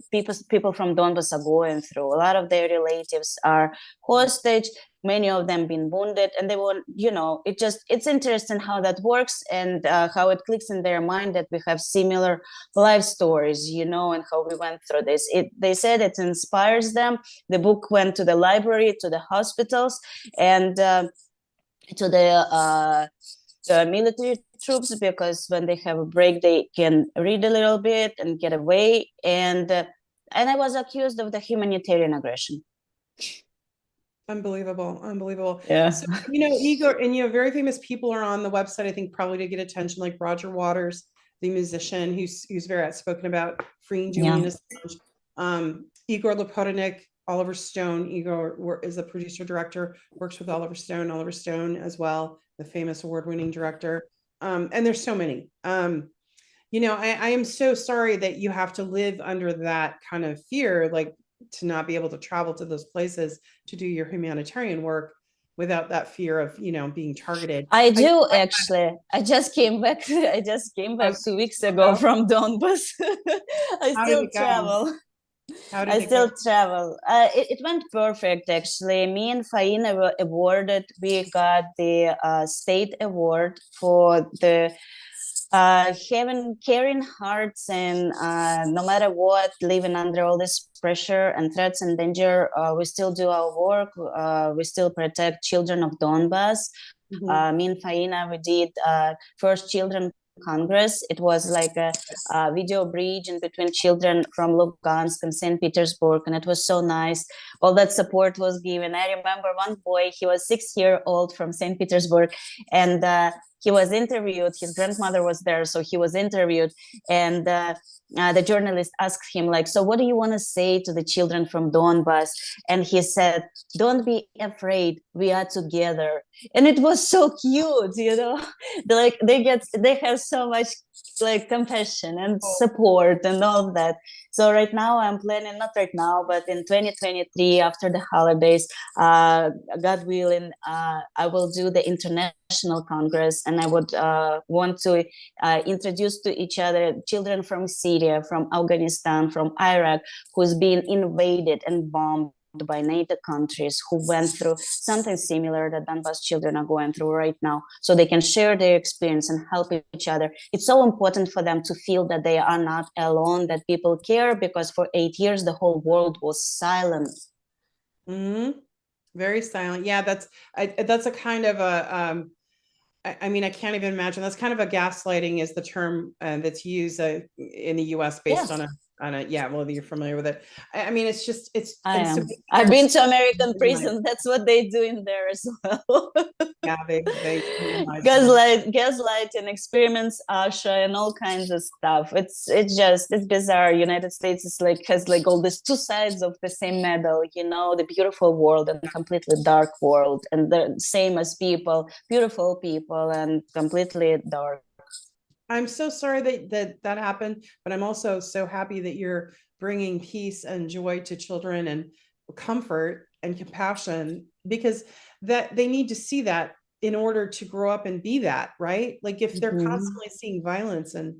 people from Donbass are going through. A lot of their relatives are hostage, many of them been wounded, and they want, it's interesting how that works, and how it clicks in their mind that we have similar life stories, and how we went through this. They said it inspires them. The book went to the library, to the hospitals, and to the military troops, because when they have a break, they can read a little bit and get away. And I was accused of the humanitarian aggression. Unbelievable. Yeah. So, Igor, and very famous people are on the website, I think, probably to get attention, like Roger Waters, the musician, who's very outspoken about freeing Julian Assange. Igor Lopotonik, Oliver Stone. Igor is a producer director, works with Oliver Stone as well, the famous award-winning director. And there's so many. I am so sorry that you have to live under that kind of fear. Like, to not be able to travel to those places to do your humanitarian work without that fear of, you know, being targeted. I do actually. I just came back. I just came back 2 weeks ago from Donbas. I How did still it go? travel. How did I it still go? travel. It went perfect, actually. Me and Faina were awarded. We got the state award for the having caring hearts, and no matter what, living under all this pressure and threats and danger, we still do our work. We still protect children of Donbas. Me and Faina, we did first children Congress. It was like a video bridge in between children from Lugansk and St. Petersburg, and it was so nice. All that support was given. I remember one boy, he was 6 years old from St. Petersburg, and he was interviewed. His grandmother was there, so he was interviewed, and the journalist asked him, like, so what do you want to say to the children from Donbas? And he said, don't be afraid, we are together. And it was so cute, you know. They have so much like compassion and support and all of that. So right now I'm planning, not right now, but in 2023 after the holidays, God willing, I will do the international congress, and I would want to introduce to each other children from Syria, from Afghanistan, from Iraq, who's been invaded and bombed by NATO countries, who went through something similar that Donbas children are going through right now, so they can share their experience and help each other. It's so important for them to feel that they are not alone, that people care, because for 8 years the whole world was silent. Very silent. Yeah, that's a kind of a I mean, I can't even imagine. That's kind of a gaslighting is the term that's used in the U.S. based on a yeah. Well, you're familiar with it. I mean, it's just I've been to American prison. That's what they do in there as well. Yeah, they gaslighting, experiments, Asha, and all kinds of stuff. It's bizarre. United States is has all these two sides of the same medal. You know, the beautiful world and the completely dark world, and the same as people, beautiful people and completely dark. I'm so sorry that happened, but I'm also so happy that you're bringing peace and joy to children and comfort and compassion, because that they need to see that in order to grow up and be that, right? Like if they're constantly seeing violence and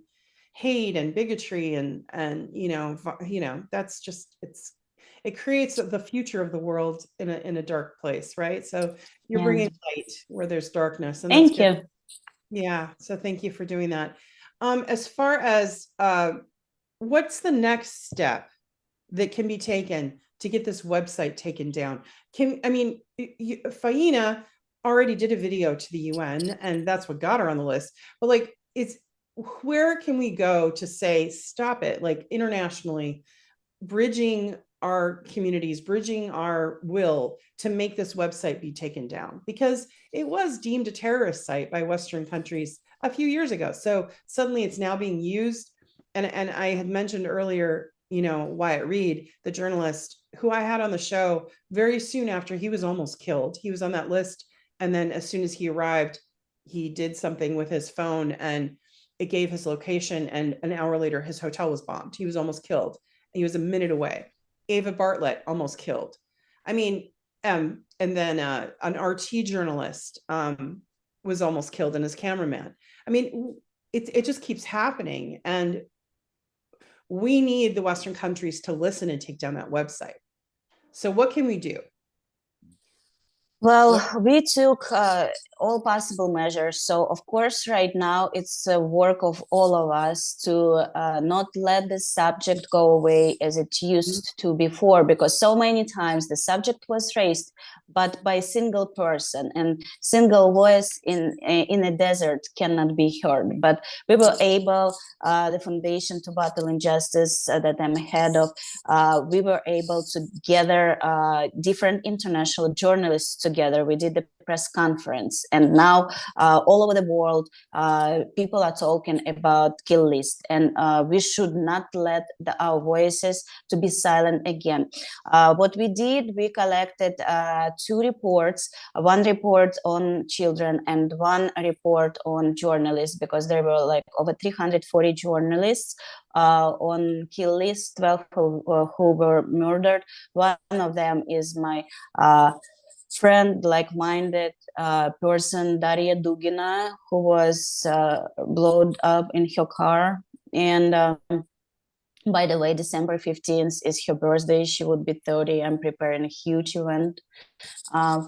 hate and bigotry and you know, that's just it creates the future of the world in a dark place, right? So you're bringing light where there's darkness, and thank you. Yeah, so thank you for doing that. As far as what's the next step that can be taken to get this website taken down? Faina already did a video to the UN, and that's what got her on the list. But like, where can we go to say stop it? Like internationally, bridging our communities, bridging our will to make this website be taken down, because it was deemed a terrorist site by Western countries a few years ago. So suddenly it's now being used. And I had mentioned earlier, you know, Wyatt Reade, the journalist who I had on the show very soon after he was almost killed. He was on that list. And then as soon as he arrived, he did something with his phone and it gave his location. And an hour later, his hotel was bombed. He was almost killed. He was a minute away. Ava Bartlett almost killed. I mean, and then an RT journalist was almost killed, and his cameraman. I mean, it just keeps happening, and we need the Western countries to listen and take down that website. So what can we do? Well, we took all possible measures. So, of course, right now it's a work of all of us to not let the subject go away as it used to before, because so many times the subject was raised, but by a single person, and single voice in a desert cannot be heard. But we were able, the Foundation to Battle Injustice that I'm head of, we were able to gather different international journalists together. We did the press conference, and now all over the world, people are talking about kill list, and we should not let our voices to be silent again. What we did, we collected 2 reports, one report on children and one report on journalists, because there were like over 340 journalists on kill list, 12 who were murdered. One of them is my friend, like-minded person, Daria Dugina, who was blown up in her car. And by the way, December 15th is her birthday. She would be 30. I'm preparing a huge event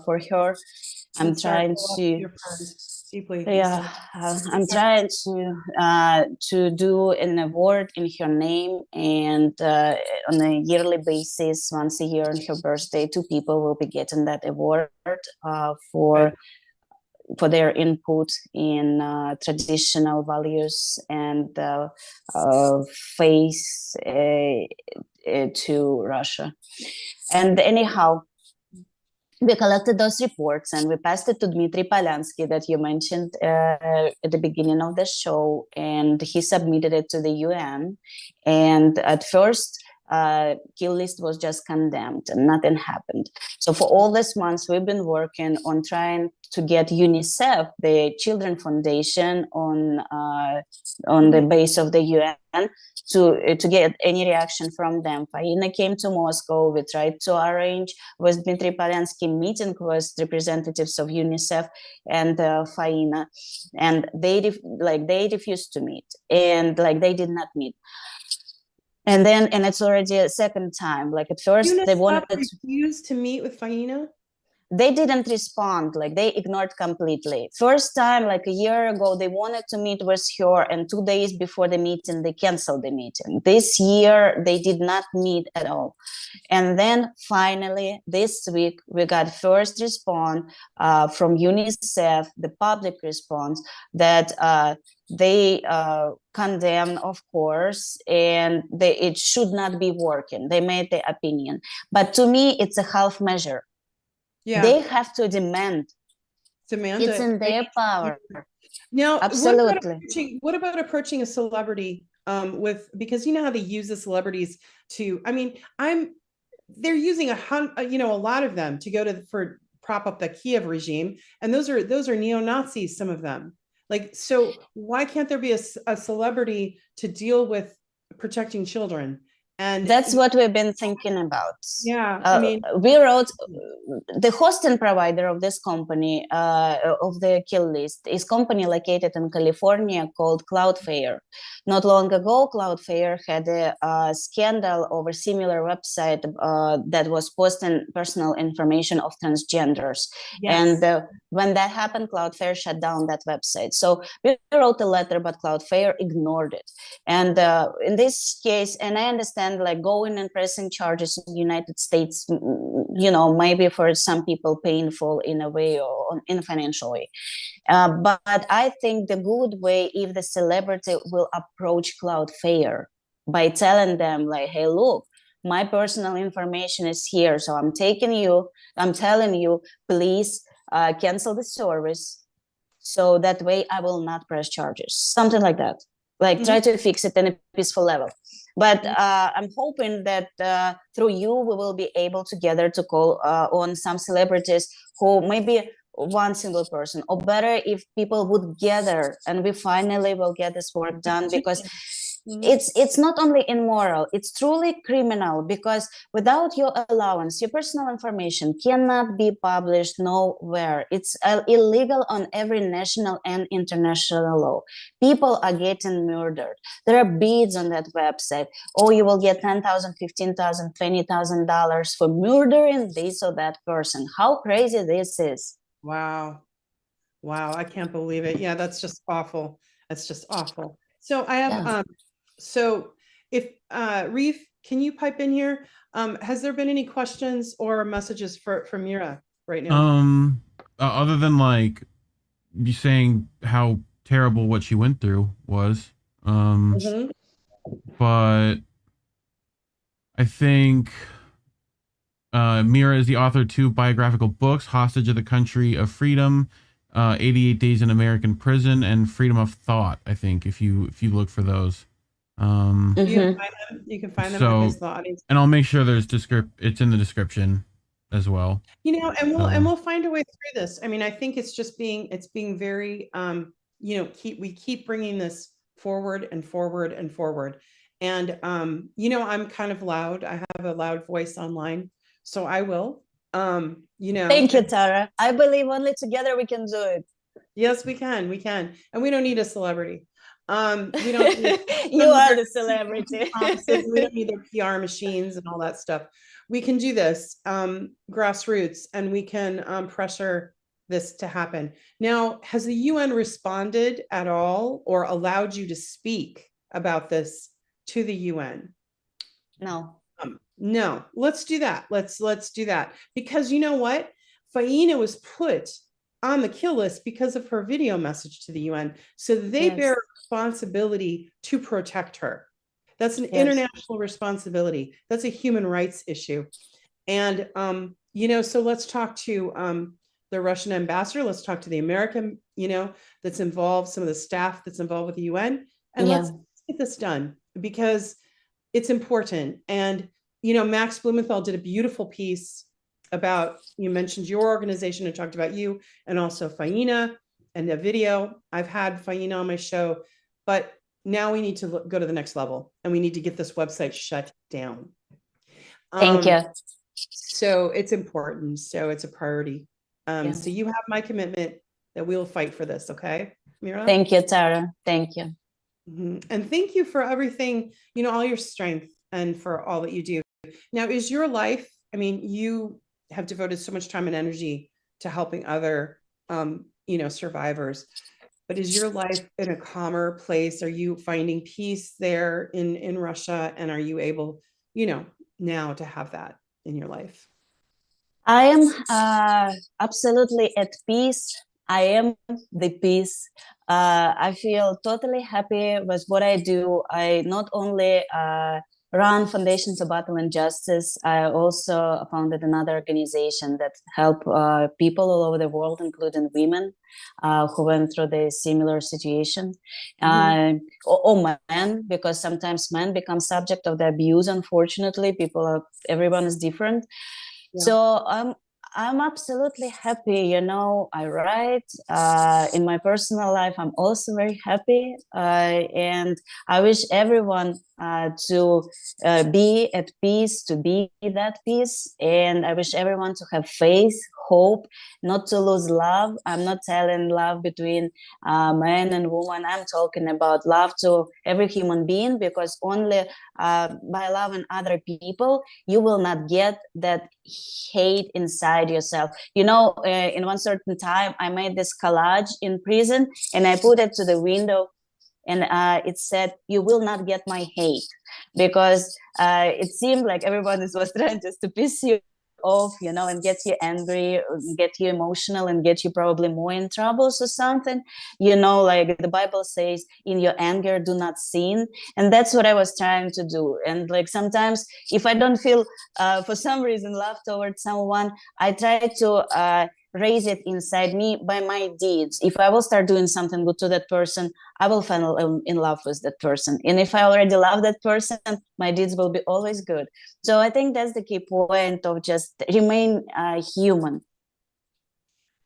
for her. I'm trying to, deeply. yeah, I'm trying to do an award in her name, and on a yearly basis, once a year on her birthday, 2 people will be getting that award for their input in traditional values and faith to Russia. And anyhow, we collected those reports and we passed it to Dmitry Polyansky that you mentioned at the beginning of the show, and he submitted it to the UN. And at first, kill list was just condemned and nothing happened. So for all these months, we've been working on trying to get UNICEF, the Children Foundation, on the base of the UN to get any reaction from them. Faina came to Moscow. We tried to arrange with Dmitry Polyansky meeting with representatives of UNICEF and Faina, and they refused to meet, and they did not meet. And it's already a second time. Like at first, UNICEF they wanted refused to meet with Faina. They didn't respond. They ignored completely. First time, like a year ago, they wanted to meet with her, and 2 days before the meeting, they canceled the meeting. This year, they did not meet at all. And then finally, this week, we got first response from UNICEF, the public response, that they condemn, of course, and it should not be working. They made the opinion. But to me, it's a half measure. Yeah. They have to demand. It's in their power. Now, absolutely. What about approaching a celebrity because you know how they use the celebrities to, they're using a lot of them to go for prop up the Kiev regime. And those are neo-Nazis, some of them. So why can't there be a celebrity to deal with protecting children? And that's what we've been thinking about. Yeah, we wrote the hosting provider of this company, of the kill list, is company located in California called Cloudflare. Not long ago, Cloudflare had a scandal over similar website that was posting personal information of transgenders. Yes. And when that happened, Cloudflare shut down that website. So we wrote a letter, but Cloudflare ignored it. And in this case, and I understand going and pressing charges in the United States, maybe for some people painful in a way or in a financial way. But I think the good way, if the celebrity will approach Cloudflare by telling them hey, look, my personal information is here. So I'm telling you, please cancel the service. So that way I will not press charges. Something like that. Try to fix it in a peaceful level. But I'm hoping that through you, we will be able together to call on some celebrities who maybe one single person, or better if people would gather and we finally will get this work done, because it's not only immoral, it's truly criminal, because without your allowance, your personal information cannot be published nowhere. It's illegal on every national and international law. People are getting murdered. There are bids on that website. Oh, you will get $10,000, $15,000, $20,000 for murdering this or that person. How crazy this is. Wow. I can't believe it. Yeah, that's just awful. That's just awful. So I have, so if Reif, can you pipe in here? Has there been any questions or messages for Mira right now? Other than you saying how terrible what she went through was, but I think Mira is the author of 2 biographical books, Hostage of the Country of Freedom, 88 Days in American Prison, and Freedom of Thought, I think, if you look for those. You can find them on his audience. And I'll make sure there's it's in the description as well. You know, and we'll find a way through this. I mean, I think it's just being very you know, we keep bringing this forward and forward and forward. And you know, I'm kind of loud. I have a loud voice online, so I will you know. Thank you, Tara. I believe only together we can do it. Yes, we can, and we don't need a celebrity. We don't need, you are the celebrity. We don't need their PR machines and all that stuff. We can do this grassroots, and we can pressure this to happen. Now, has the UN responded at all or allowed you to speak about this to the UN? No. No, let's do that. Let's do that, because you know what? Faina was put on the kill list because of her video message to the UN. So they bear responsibility to protect her. That's an international responsibility. That's a human rights issue. And, you know, so let's talk to the Russian ambassador. Let's talk to the American, you know, that's involved, some of the staff that's involved with the UN. And let's get this done, because it's important. And, you know, Max Blumenthal did a beautiful piece about, you mentioned your organization and talked about you, and also Faina and the video. I've had Faina on my show, but now we need to go to the next level, and we need to get this website shut down. Thank you. So it's important. So it's a priority. So you have my commitment that we'll fight for this. Okay, Mira? Thank you, Tara. Thank you. And thank you for everything, you know, all your strength and for all that you do. Now, is your life, I mean, you have devoted so much time and energy to helping other, you know, survivors, but is your life in a calmer place? Are you finding peace there in Russia? And are you able, you know, now to have that in your life? I am absolutely at peace. I am the peace. I feel totally happy with what I do. I not only run Foundation to Battle Injustice, I also founded another organization that help people all over the world, including women who went through the similar situation, or men, because sometimes men become subject of the abuse. Unfortunately, everyone is different. So I'm absolutely happy. You know, I write in my personal life. I'm also very happy, and I wish everyone to be at peace, to be that peace, and I wish everyone to have faith, hope, not to lose love. I'm not telling love between man and woman. I'm talking about love to every human being, because only by loving other people, you will not get that hate inside yourself. You know, in one certain time, I made this collage in prison and I put it to the window, and it said, "You will not get my hate," because it seemed like everyone was trying just to piss you off, you know, and get you angry, get you emotional, and get you probably more in troubles or something. You know, like the Bible says, in your anger, do not sin. And that's what I was trying to do. And like sometimes if I don't feel for some reason love towards someone, I try to raise it inside me by my deeds. If I will start doing something good to that person, I will fall in love with that person. And if I already love that person, my deeds will be always good. So I think that's the key point of just remain human.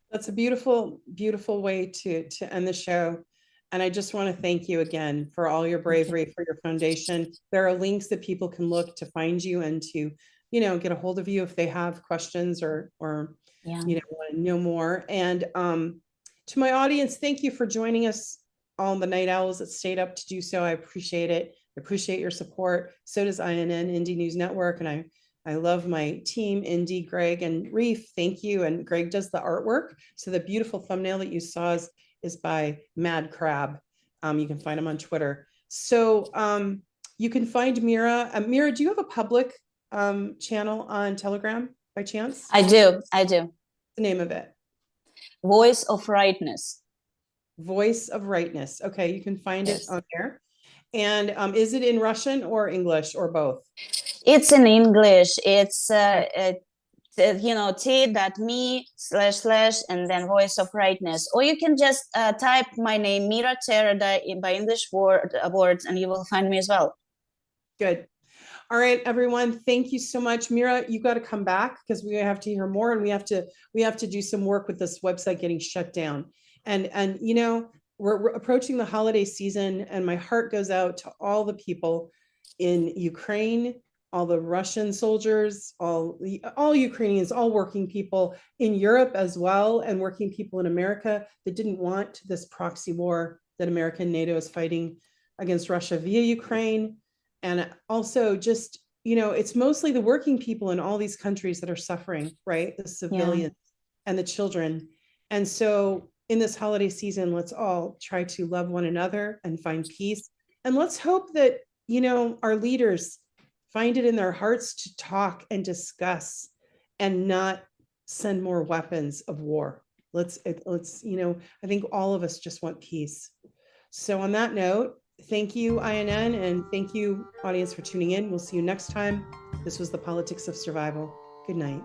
That's a beautiful, beautiful way to end the show. And I just want to thank you again for all your bravery, for your foundation. There are links that people can look to find you and to, you know, get a hold of you if they have questions or you know, want to know more. And to my audience, thank you for joining us, all the night owls that stayed up to do so. I appreciate it. I appreciate your support. So does INN, Indie News Network. And I love my team, Indie, Greg, and Reef. Thank you. And Greg does the artwork. So the beautiful thumbnail that you saw is by Mad Crab. You can find him on Twitter. So you can find Mira. Mira, do you have a public channel on Telegram by chance? I do. What's the name of it? Voice of Rightness. Voice of Rightness. Okay, you can find it on there. And is it in Russian or English or both? It's in English. It's t.me// and then Voice of Rightness, or you can just type my name, Mira Terada, by English words, and you will find me as well. Good. All right, everyone. Thank you so much. Mira, you got to come back because we have to hear more, and we have to do some work with this website getting shut down. And you know, we're approaching the holiday season, and my heart goes out to all the people in Ukraine, all the Russian soldiers, all Ukrainians, all working people in Europe as well, and working people in America that didn't want this proxy war that America and NATO is fighting against Russia via Ukraine. And also just, you know, it's mostly the working people in all these countries that are suffering, right? The civilians and the children. And so in this holiday season, let's all try to love one another and find peace. And let's hope that, you know, our leaders find it in their hearts to talk and discuss and not send more weapons of war. Let's, you know, I think all of us just want peace. So on that note, thank you, INN, and thank you, audience, for tuning in. We'll see you next time. This was The Politics of Survival. Good night.